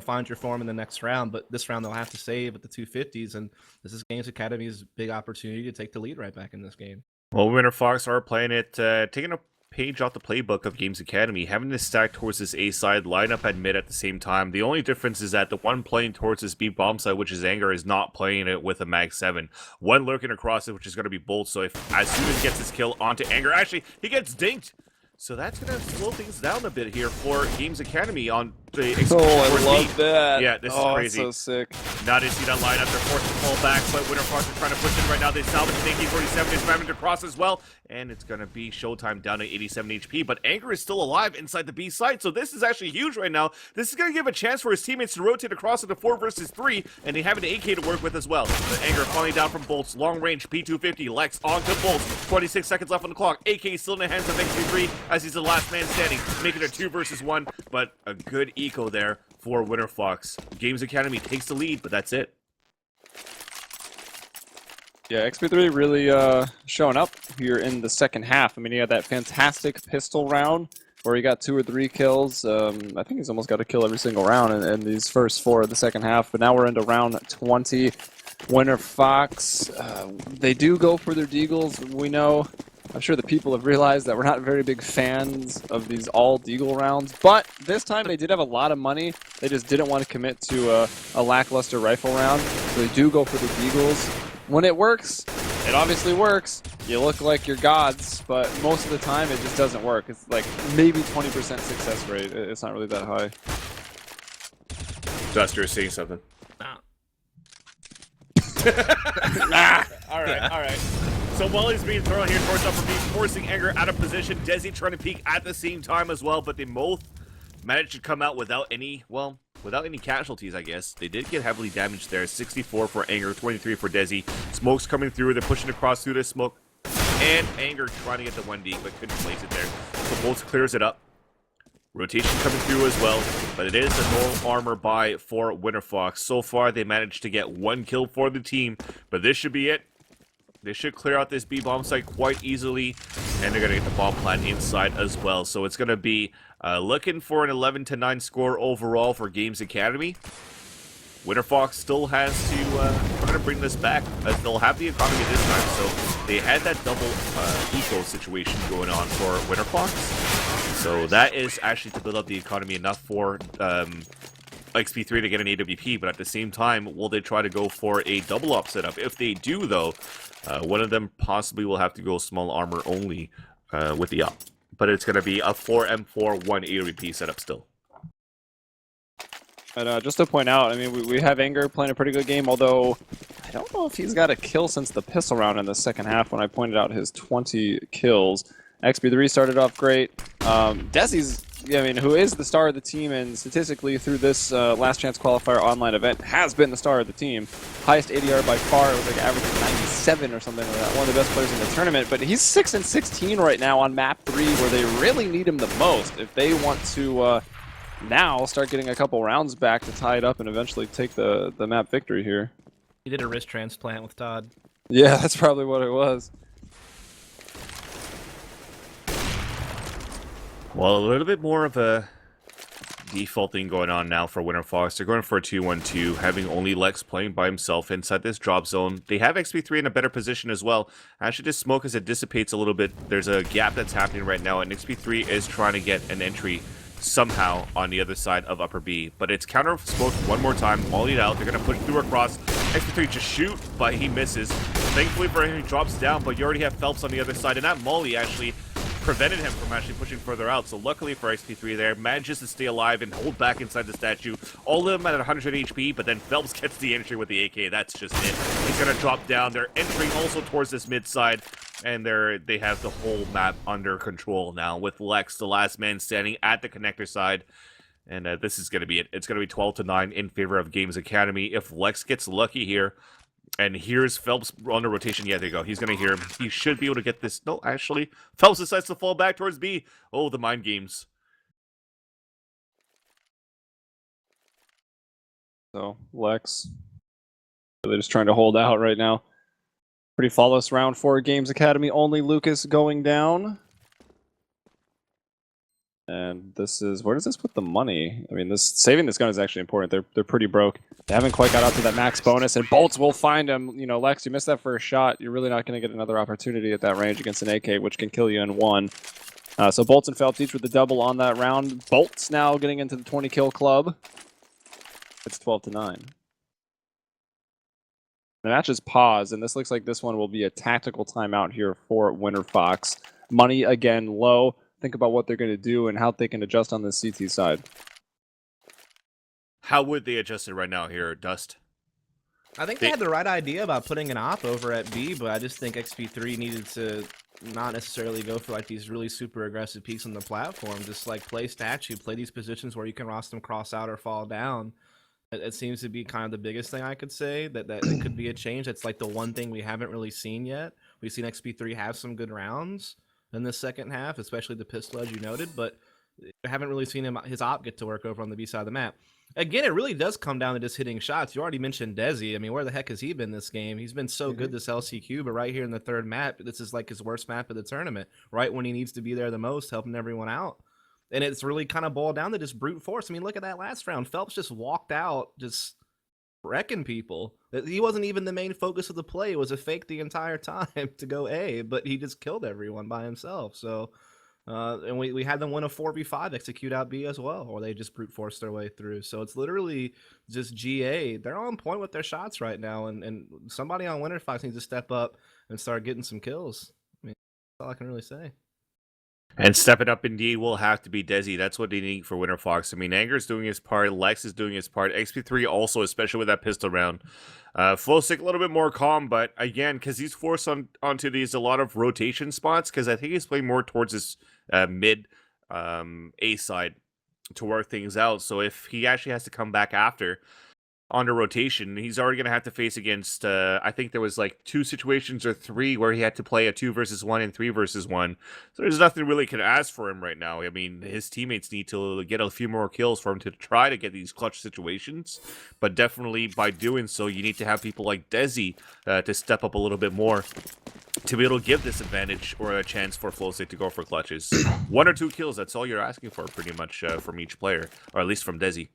Speaker 3: find your form in the next round. But this round they'll have to save at the 250s, and this is Games Academy's big opportunity to take the lead right back in this game.
Speaker 1: Well, Winterfox are playing it, taking a page off the playbook of Games Academy, having to stack towards this A side, line up at mid at the same time. The only difference is that the one playing towards this B bomb side, which is Anger, is not playing it with a mag 7. One lurking across it, which is going to be Bolt. So if as soon as he gets his kill onto Anger, actually he gets dinked. So that's going to slow things down a bit here for Games Academy on the
Speaker 2: I love that.
Speaker 1: Yeah, this is crazy.
Speaker 2: So sick.
Speaker 1: Now they see that lineup, they're forced to fall back, but Winterfox is trying to push in right now. They salvage an AK-47, they're spamming to cross as well, and it's going to be Showtime down to 87 HP, but Anger is still alive inside the B site, so this is actually huge right now. This is going to give a chance for his teammates to rotate across into 4 versus 3, and they have an AK to work with as well. But Anger falling down from Bolts, long range, P250, Lex onto Bolts, 26 seconds left on the clock. AK still in the hands of XP3 as he's the last man standing, making it 2 versus 1, but a good eco there for Winterfox. Games Academy takes the lead, but that's it.
Speaker 2: Yeah, XP3 really showing up here in the second half. I mean, he had that fantastic pistol round where he got 2 or 3 kills. I think he's almost got a kill every single round in these first 4 of the second half. But now we're into round 20. Winterfox, they do go for their deagles. We know. I'm sure the people have realized that we're not very big fans of these all deagle rounds, but this time they did have a lot of money. They just didn't want to commit to a lackluster rifle round, so they do go for the deagles. When it works, it obviously works. You look like you're gods, but most of the time it just doesn't work. It's like maybe 20% success rate. It's not really that high.
Speaker 1: Duster is saying something.
Speaker 2: Nah.
Speaker 1: All right. So Wally's being thrown here towards upper B, forcing Anger out of position. Desi trying to peek at the same time as well, but they both managed to come out without any casualties, I guess. They did get heavily damaged there. 64 for Anger, 23 for Desi. Smoke's coming through. They're pushing across through the smoke. And Anger trying to get the 1D, but couldn't place it there. So Bolts clears it up. Rotation coming through as well, but it is a null armor buy for Winterfox. So far, they managed to get 1 kill for the team, but this should be it. They should clear out this B-bomb site quite easily, and they're going to get the bomb plant inside as well. So it's going to be looking for an 11-9 score overall for Games Academy. Winterfox still has to try to bring this back, as they'll have the economy this time. So they had that double eco situation going on for Winterfox. So that is actually to build up the economy enough for XP3 to get an AWP, but at the same time, will they try to go for a double up setup? If they do, though, one of them possibly will have to go small armor only with the up. But it's going to be a 4M4 1 AWP setup still.
Speaker 2: And just to point out, I mean, we have Anger playing a pretty good game, although I don't know if he's got a kill since the pistol round in the second half when I pointed out his 20 kills. XP3 started off great. Desi's, I mean, who is the star of the team and statistically through this last chance qualifier online event has been the star of the team. Highest ADR by far, it was like averaging 97 or something like that. One of the best players in the tournament, but he's 6-16 right now on map 3 where they really need him the most if they want to now start getting a couple rounds back to tie it up and eventually take the map victory here.
Speaker 3: He did a wrist transplant with Todd.
Speaker 2: Yeah, that's probably what it was.
Speaker 1: Well, a little bit more of a default thing going on now for Winterfox. They're going for a 2-1-2, having only Lex playing by himself inside this drop zone. They have XP3 in a better position as well. Actually, just smoke as it dissipates a little bit. There's a gap that's happening right now, and XP3 is trying to get an entry somehow on the other side of upper B. But it's counter smoked one more time, mollied out. They're going to push through across. XP3 just shoot, but he misses. Thankfully for him, he drops down, but you already have Phelps on the other side, and that molly actually prevented him from actually pushing further out. So luckily for XP3 there, manages to stay alive and hold back inside the statue. All of them at 100 HP, but then Phelps gets the entry with the AK. That's just it. He's going to drop down. They're entering also towards this mid side. and they have the whole map under control now with Lex, the last man standing at the connector side. And this is going to be it. It's going to be 12-9 in favor of Games Academy. If Lex gets lucky here and hears Phelps on the rotation, yeah, there you go. He's going to hear him. He should be able to get this. No, actually, Phelps decides to fall back towards B. Oh, the mind games.
Speaker 2: So, Lex, they're just trying to hold out right now. Pretty flawless round for Games Academy. Only Lucas going down. And this is, where does this put the money? I mean, saving this gun is actually important. They're pretty broke. They haven't quite got out to that max bonus, and Bolts will find him. You know, Lex, you missed that first shot. You're really not going to get another opportunity at that range against an AK, which can kill you in one. So Bolts and Phelps each with the double on that round. Bolts now getting into the 20 kill club. It's 12-9. The match is paused, and this looks like this one will be a tactical timeout here for Winterfox. Money again low. Think about what they're going to do and how they can adjust on the CT side.
Speaker 1: How would they adjust it right now here, Dust?
Speaker 3: I think they had the right idea about putting an op over at B, but I just think XP3 needed to not necessarily go for like these really super aggressive peaks on the platform. Just like play statue, play these positions where you can rost them cross out or fall down. It seems to be kind of the biggest thing I could say, that it could be a change. That's like the one thing we haven't really seen yet. We've seen XP3 have some good rounds in the second half, especially the pistol, as you noted, but I haven't really seen his op get to work over on the B side of the map. Again, it really does come down to just hitting shots. You already mentioned Desi. I mean, where the heck has he been this game? He's been so good this LCQ, but right here in the third map, this is like his worst map of the tournament, right when he needs to be there the most, helping everyone out. And it's really kind of boiled down to just brute force. I mean, look at that last round. Phelps just walked out, just wrecking people. He wasn't even the main focus of the play. It was a fake the entire time to go A, but he just killed everyone by himself. So, and we had them win a 4v5, execute out B as well, or they just brute forced their way through. So it's literally just GA. They're on point with their shots right now, and somebody on Winterfox needs to step up and start getting some kills. I mean, that's all I can really say.
Speaker 1: And stepping up indeed will have to be Desi. That's what they need for Winterfox. I mean, Anger's doing his part, Lex is doing his part, XP3 also, especially with that pistol round. Flowstick a little bit more calm, but again, because he's forced onto these a lot of rotation spots, because I think he's playing more towards his mid A side to work things out. So if he actually has to come back after on the rotation, he's already going to have to face against, I think there was like 2 situations or 3 where he had to play a 2 versus 1 and 3 versus 1. So there's nothing really can ask for him right now. I mean, his teammates need to get a few more kills for him to try to get these clutch situations. But definitely by doing so, you need to have people like Desi to step up a little bit more to be able to give this advantage or a chance for Flowstick to go for clutches. 1 or 2 kills, that's all you're asking for pretty much from each player, or at least from Desi.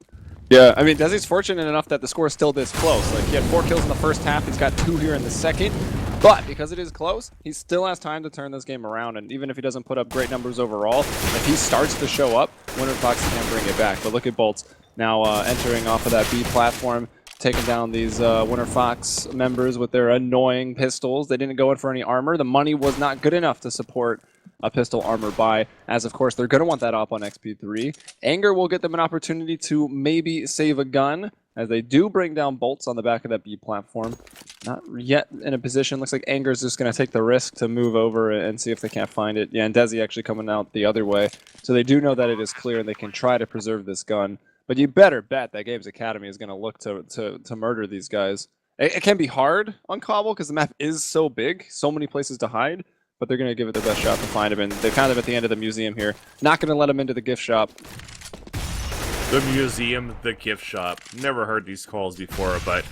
Speaker 2: Yeah, I mean, Desi's fortunate enough that the score is still this close. Like, he had 4 kills in the first half, he's got 2 here in the second. But because it is close, he still has time to turn this game around. And even if he doesn't put up great numbers overall, if he starts to show up, Winterfox can bring it back. But look at Bolts now entering off of that B platform, taking down these Winterfox members with their annoying pistols. They didn't go in for any armor. The money was not good enough to support a pistol armor buy, as of course they're going to want that op on XP3. Anger will get them an opportunity to maybe save a gun, as they do bring down Bolts on the back of that B platform. Not yet in a position. Looks like Anger's just going to take the risk to move over and see if they can't find it. Yeah, and Desi actually coming out the other way. So they do know that it is clear and they can try to preserve this gun. But you better bet that Games Academy is going to look to murder these guys. It can be hard on Cobble because the map is so big, so many places to hide. But they're going to give it their best shot to find him. And they're kind of at the end of the museum here. Not going to let him into the gift shop.
Speaker 1: The museum, the gift shop. Never heard these calls before, but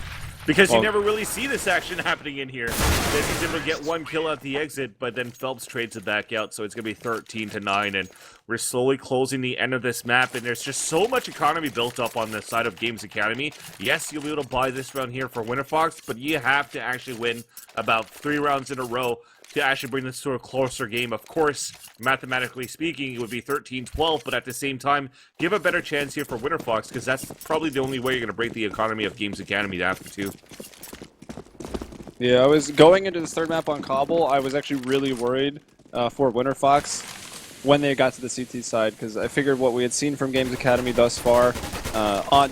Speaker 1: because you never really see this action happening in here. He's able to get 1 kill at the exit, but then Phelps trades it back out, so it's going to be 13-9, and we're slowly closing the end of this map, and there's just so much economy built up on the side of Games Academy. Yes, you'll be able to buy this round here for Winterfox, but you have to actually win about 3 rounds in a row to actually bring this to a closer game. Of course, mathematically speaking, it would be 13-12, but at the same time, give a better chance here for Winterfox, because that's probably the only way you're going to break the economy of Games Academy to after 2.
Speaker 2: Yeah, I was going into this third map on Cobble. I was actually really worried for Winterfox when they got to the CT side, because I figured what we had seen from Games Academy thus far,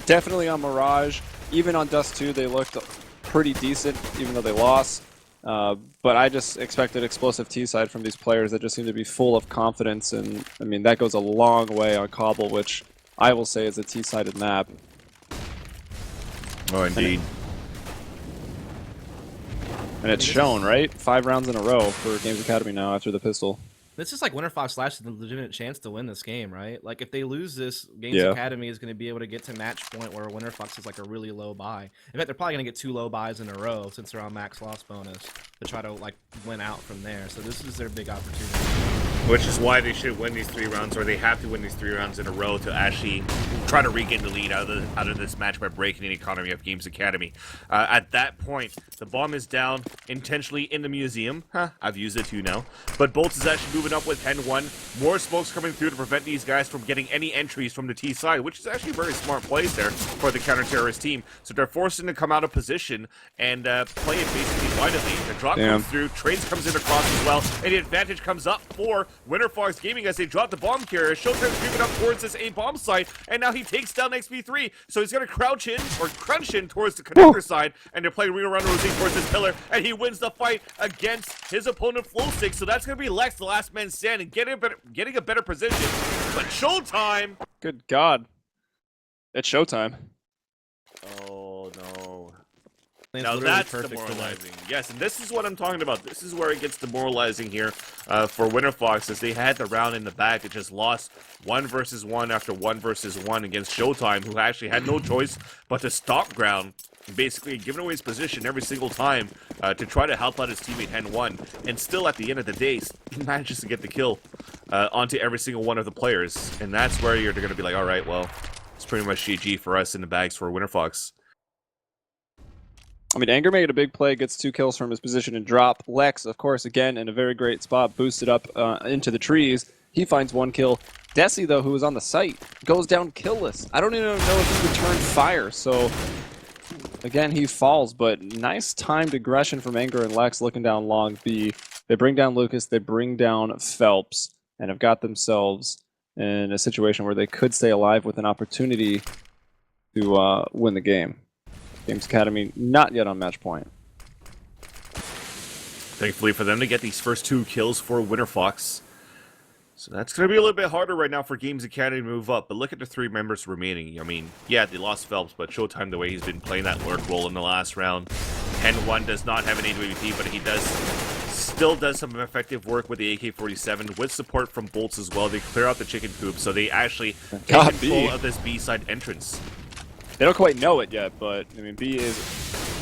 Speaker 2: definitely on Mirage, even on Dust 2, they looked pretty decent, even though they lost. But I just expected explosive T-side from these players that just seem to be full of confidence, and I mean that goes a long way on Cobble, which I will say is a T-sided map.
Speaker 1: Oh, indeed.
Speaker 2: And it's shown, right? 5 rounds in a row for Games Academy now after the pistol.
Speaker 3: This is like Winterfox last the legitimate chance to win this game, right? Like if they lose this, Games Academy is going to be able to get to match point where Winterfox is like a really low buy. In fact, they're probably going to get 2 low buys in a row since they're on max loss bonus to try to like win out from there. So this is their big opportunity.
Speaker 1: Which is why they should win these 3 rounds, or they have to win these 3 rounds in a row to actually try to regain the lead out of this match by breaking the economy of Games Academy. At that point, the bomb is down intentionally in the museum. I've used it too now. But Bolts is actually moving up with 10-1. More smokes coming through to prevent these guys from getting any entries from the T side, which is actually very smart plays there for the counter-terrorist team. So they're forced to come out of position and play it basically violently. The drop comes through, Trades comes in across as well, and the advantage comes up for Winterfox Gaming as they drop the bomb carrier. Showtime's creeping up towards this A bomb site, and now he takes down XP3. So he's going to crouch in, or crunch in towards the connector side, and they're playing real run routine towards this pillar, and he wins the fight against his opponent Flowstick. So that's going to be Lex, the last man standing, getting a better position. But Showtime!
Speaker 2: Good God. It's showtime.
Speaker 1: Oh, no.
Speaker 3: It's
Speaker 1: Now
Speaker 3: literally
Speaker 1: that's
Speaker 3: perfect for
Speaker 1: demoralizing. Yes, and this is what I'm talking about. This is where it gets demoralizing here for Winterfox, as they had the round in the bag. It just lost 1 versus 1 after 1 versus 1 against Showtime, who actually had no choice but to stop ground, basically giving away his position every single time to try to help out his teammate Hen1. And still, at the end of the day, he manages to get the kill onto every single one of the players. And that's where you're going to be like, all right, well, it's pretty much GG for us in the bags for Winterfox.
Speaker 2: I mean, Anger made a big play, gets 2 kills from his position and drop. Lex, of course, again, in a very great spot, boosted up into the trees. He finds 1 kill. Desi, though, who was on the site, goes down killless. I don't even know if he returned fire, so again, he falls, but nice timed aggression from Anger and Lex looking down long B. They bring down Lucas, they bring down Phelps, and have got themselves in a situation where they could stay alive with an opportunity to win the game. Games Academy not yet on match point.
Speaker 1: Thankfully for them to get these first 2 kills for Winterfox. So that's going to be a little bit harder right now for Games Academy to move up. But look at the 3 members remaining. I mean, yeah, they lost Phelps, but Showtime, the way he's been playing that lurk role in the last round. Hen1 does not have an AWP, but he still does some effective work with the AK-47 with support from Bolts as well. They clear out the chicken coop, so they actually take control of this B-side entrance.
Speaker 2: They don't quite know it yet, but I mean, B is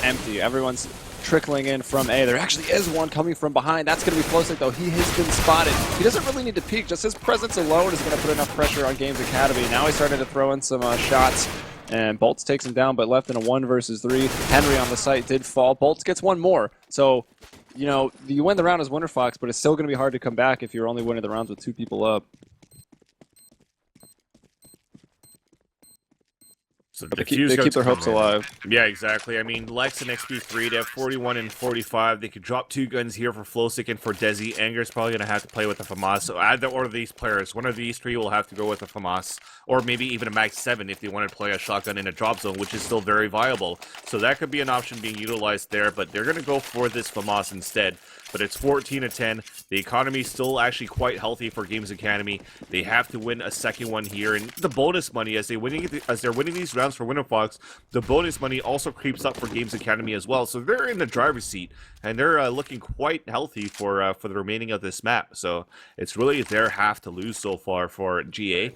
Speaker 2: empty. Everyone's trickling in from A. There actually is one coming from behind. That's going to be Flowstick, though. He has been spotted. He doesn't really need to peek. Just his presence alone is going to put enough pressure on Games Academy. Now he's starting to throw in some shots, and Bolts takes him down, but left in a 1 versus 3. Henry on the site did fall. Bolts gets 1 more. So, you know, you win the round as Winterfox, but it's still going to be hard to come back if you're only winning the rounds with 2 people up.
Speaker 1: So
Speaker 2: they keep their hopes alive.
Speaker 1: Yeah, exactly. I mean, Lex and XP3, they have 41 and 45. They could drop 2 guns here for Flowstick and for Desi. Anger's probably going to have to play with the FAMAS. So either or of these players, one of these 3 will have to go with the FAMAS. Or maybe even a Mag 7 if they want to play a shotgun in a drop zone, which is still very viable. So that could be an option being utilized there, but they're going to go for this FAMAS instead. But it's 14-10. The economy is still actually quite healthy for Games Academy. They have to win a second one here, and the bonus money as they're winning these rounds for Winterfox, the bonus money also creeps up for Games Academy as well. So they're in the driver's seat, and they're looking quite healthy for the remaining of this map. So it's really their half to lose so far for GA.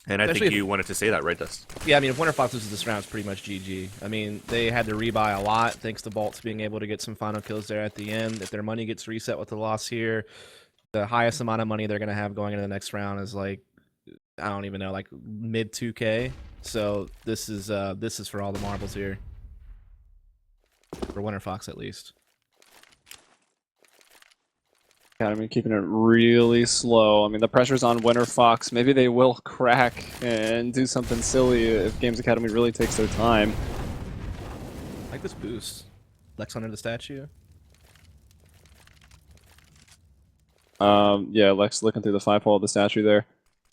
Speaker 1: And I think you wanted to say that, right, Dust?
Speaker 3: Yeah, I mean, if Winterfox loses this round, it's pretty much GG. I mean, they had to rebuy a lot, thanks to Bolts being able to get some final kills there at the end. If their money gets reset with the loss here, the highest amount of money they're going to have going into the next round is like, I don't even know, like mid 2K. So this is for all the marbles here. For Winterfox, at least.
Speaker 2: Academy keeping it really slow. I mean, the pressure's on Winterfox. Maybe they will crack and do something silly if Games Academy really takes their time.
Speaker 3: I like this boost. Lex under the statue.
Speaker 2: Yeah, Lex looking through the 5-hole of the statue there.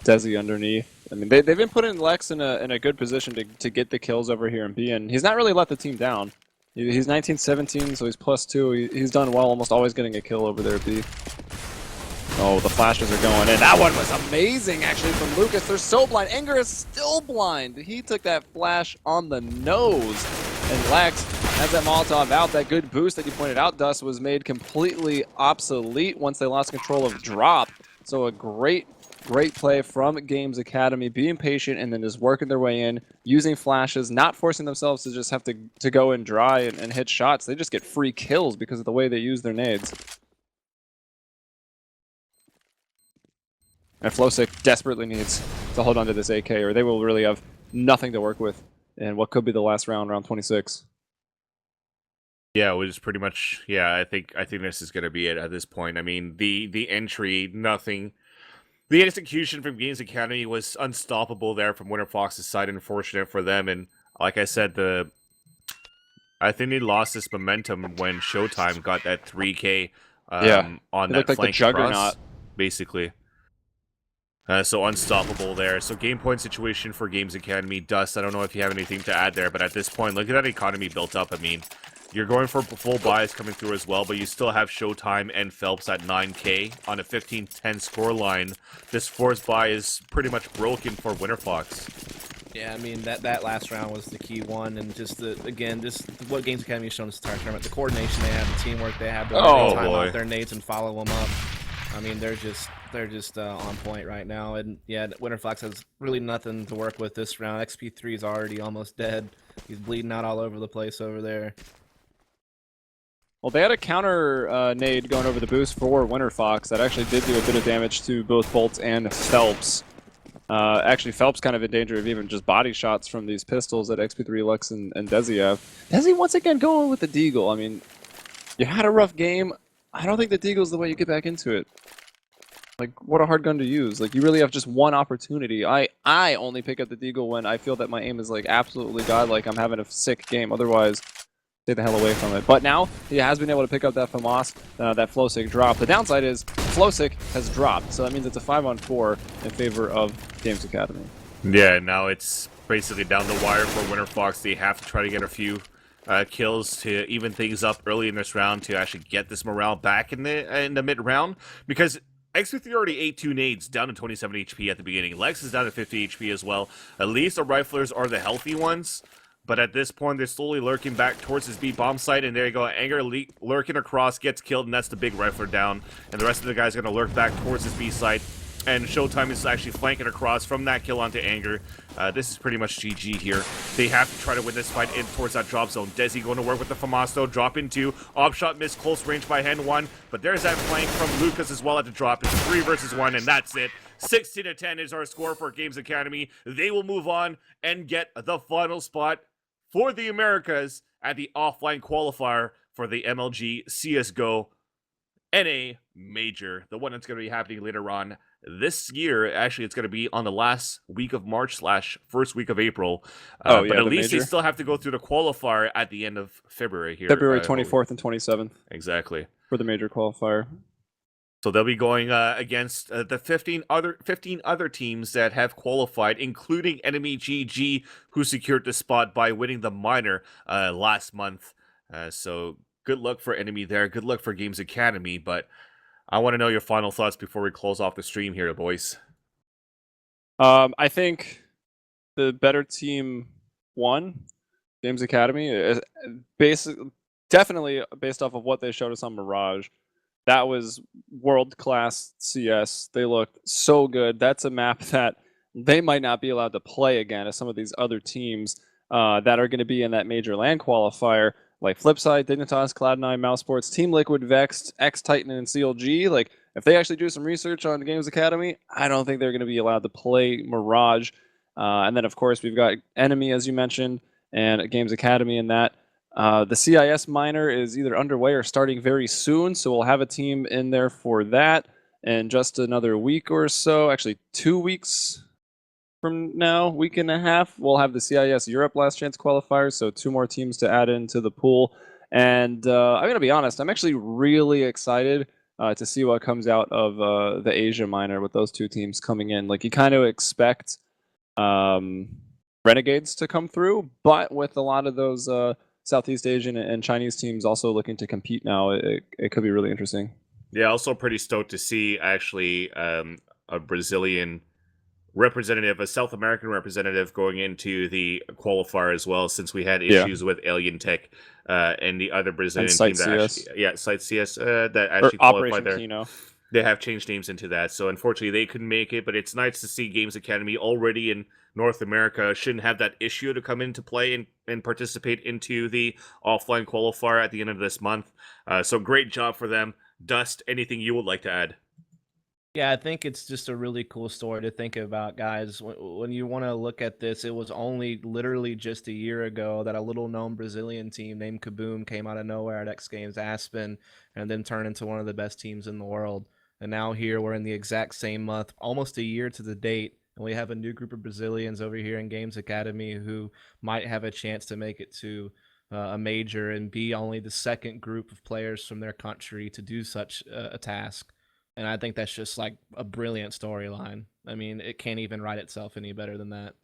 Speaker 2: Desi underneath. I mean, they've been putting Lex in a good position to get the kills over here and B, and he's not really let the team down. He's 19-17, so he's +2. He's done well, almost always getting a kill over there at B. Oh, the flashes are going in. That one was amazing, actually, from Lucas. They're so blind. Anger is still blind. He took that flash on the nose. And Lex has that Molotov out. That good boost that you pointed out, Dust, was made completely obsolete once they lost control of drop. So a great play from GamesAcademy, being patient and then just working their way in, using flashes, not forcing themselves to just have to go in dry and hit shots. They just get free kills because of the way they use their nades. And Flowsick desperately needs to hold on to this AK, or they will really have nothing to work with in what could be the last round, round 26.
Speaker 1: Yeah, which is pretty much, yeah, I think this is going to be it at this point. I mean, the entry, nothing. The execution from GamesAcademy was unstoppable there from Winterfox's side, unfortunate for them. And like I said, I think they lost this momentum when Showtime got that 3K on that
Speaker 2: looked like
Speaker 1: flank
Speaker 2: the juggernaut,
Speaker 1: cross, basically. So unstoppable there. So game point situation for GamesAcademy. Dust, I don't know if you have anything to add there, but at this point, look at that economy built up. I mean, you're going for full buys coming through as well, but you still have Showtime and Phelps at 9K on a 15-10 score line. This forced buy is pretty much broken for Winterfox.
Speaker 3: Yeah, I mean, that last round was the key one, and just again, what GamesAcademy has shown this entire tournament, the coordination they have, the teamwork they have, to time out their nades and follow them up. I mean, they're just on point right now, and yeah, Winterfox has really nothing to work with this round. XP3 is already almost dead. He's bleeding out all over the place over there.
Speaker 2: Well, they had a counter nade going over the boost for Winterfox that actually did do a bit of damage to both Bolts and Phelps. Actually, Phelps kind of in danger of even just body shots from these pistols that XP3, Lux, and Desi have. Desi once again going with the Deagle. I mean, you had a rough game. I don't think the Deagle's the way you get back into it. Like, what a hard gun to use. Like, you really have just one opportunity. I only pick up the Deagle when I feel that my aim is, like, absolutely godlike. I'm having a sick game. Otherwise, stay the hell away from it. But now, he has been able to pick up that FAMAS, that Flowsick drop. The downside is, Flowsick has dropped. So that means it's a 5-on-4 in favor of GamesAcademy.
Speaker 1: Yeah, now it's basically down the wire for Winterfox. They have to try to get a few kills to even things up early in this round to actually get this morale back in the mid-round, because XP3 already ate 2 nades down to 27 HP at the beginning. Lex is down to 50 HP as well. At least the riflers are the healthy ones, but at this point they're slowly lurking back towards his B bomb site, and there you go, Anger lurking across, gets killed, and that's the big rifler down, and the rest of the guys are going to lurk back towards his B site. And Showtime is actually flanking across from that kill onto Anger. This is pretty much GG here. They have to try to win this fight in towards that drop zone. Desi going to work with the FAMAS though. Drop in 2. Op shot missed close range by Hen 1. But there's that flank from Lucas as well at the drop. It's 3 versus 1, and that's it. 16-10 is our score for GamesAcademy. They will move on and get the final spot for the Americas at the offline qualifier for the MLG CSGO NA Major. The one that's going to be happening later on this year. Actually, it's going to be on the last week of March / first week of April. But at least they still have to go through the qualifier at the end of February here.
Speaker 2: February 24th and 27th.
Speaker 1: Exactly.
Speaker 2: For the major qualifier.
Speaker 1: So they'll be going against the 15 other teams that have qualified, including Enemy GG, who secured the spot by winning the minor last month. So good luck for Enemy there. Good luck for GamesAcademy, but I want to know your final thoughts before we close off the stream here, boys.
Speaker 2: I think the better team won. GamesAcademy, definitely based off of what they showed us on Mirage. That was world-class CS. They looked so good. That's a map that they might not be allowed to play again as some of these other teams that are going to be in that major LAN qualifier, like Flipside, Dignitas, Cloud9, Mouse Sports, Team Liquid, Vexed, X-Titan, and CLG. Like, if they actually do some research on GamesAcademy, I don't think they're going to be allowed to play Mirage. And then, of course, we've got Enemy, as you mentioned, and GamesAcademy in that. The CIS minor is either underway or starting very soon, so we'll have a team in there for that in just another week or so. Actually, 2 weeks from now, week and a half, we'll have the CIS Europe Last Chance qualifiers, so 2 more teams to add into the pool. And I'm going to be honest, I'm actually really excited to see what comes out of the Asia minor with those 2 teams coming in. Like, you kind of expect Renegades to come through, but with a lot of those Southeast Asian and Chinese teams also looking to compete now. It could be really interesting.
Speaker 1: Yeah, also pretty stoked to see actually a Brazilian representative, a South American representative going into the qualifier as well, since we had issues with Alien Tech and the other Brazilian team that actually, Site CS that actually qualified there.
Speaker 2: Kino.
Speaker 1: They have changed names into that, so unfortunately they couldn't make it, but it's nice to see Games Academy already in North America shouldn't have that issue to come into play and participate into the offline qualifier at the end of this month. So great job for them. Dust, anything you would like to add?
Speaker 3: Yeah, I think it's just a really cool story to think about, guys. When you want to look at this, it was only literally just a year ago that a little-known Brazilian team named Kaboom came out of nowhere at X Games Aspen and then turned into one of the best teams in the world. And now here we're in the exact same month, almost a year to the date, and we have a new group of Brazilians over here in Games Academy who might have a chance to make it to a major and be only the second group of players from their country to do such a task. And I think that's just like a brilliant storyline. I mean, it can't even write itself any better than that.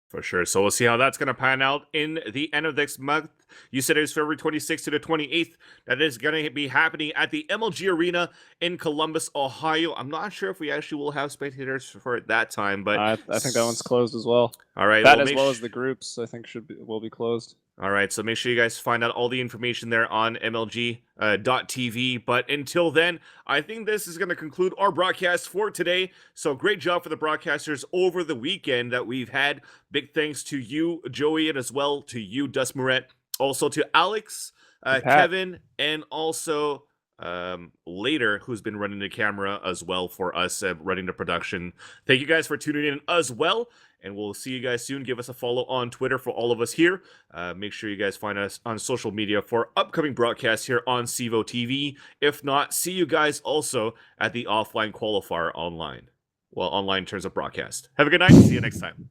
Speaker 1: For sure. So we'll see how that's going to pan out in the end of next month. You said it was February 26th to the 28th. That is going to be happening at the MLG Arena in Columbus, Ohio. I'm not sure if we actually will have spectators for it that time, but
Speaker 2: I think that one's closed as well.
Speaker 1: All right.
Speaker 2: That as well as the groups, I think will be closed.
Speaker 1: All right, so make sure you guys find out all the information there on MLG.tv. But until then, I think this is going to conclude our broadcast for today. So great job for the broadcasters over the weekend that we've had. Big thanks to you, Joey, and as well to you, Dust Moret. Also to Alex, Kevin, and also later, who's been running the camera as well for us, running the production. Thank you guys for tuning in as well. And we'll see you guys soon. Give us a follow on Twitter for all of us here. Make sure you guys find us on social media for upcoming broadcasts here on Civo TV. If not, see you guys also at the offline qualifier online. Well, online in terms of broadcast. Have a good night. See you next time.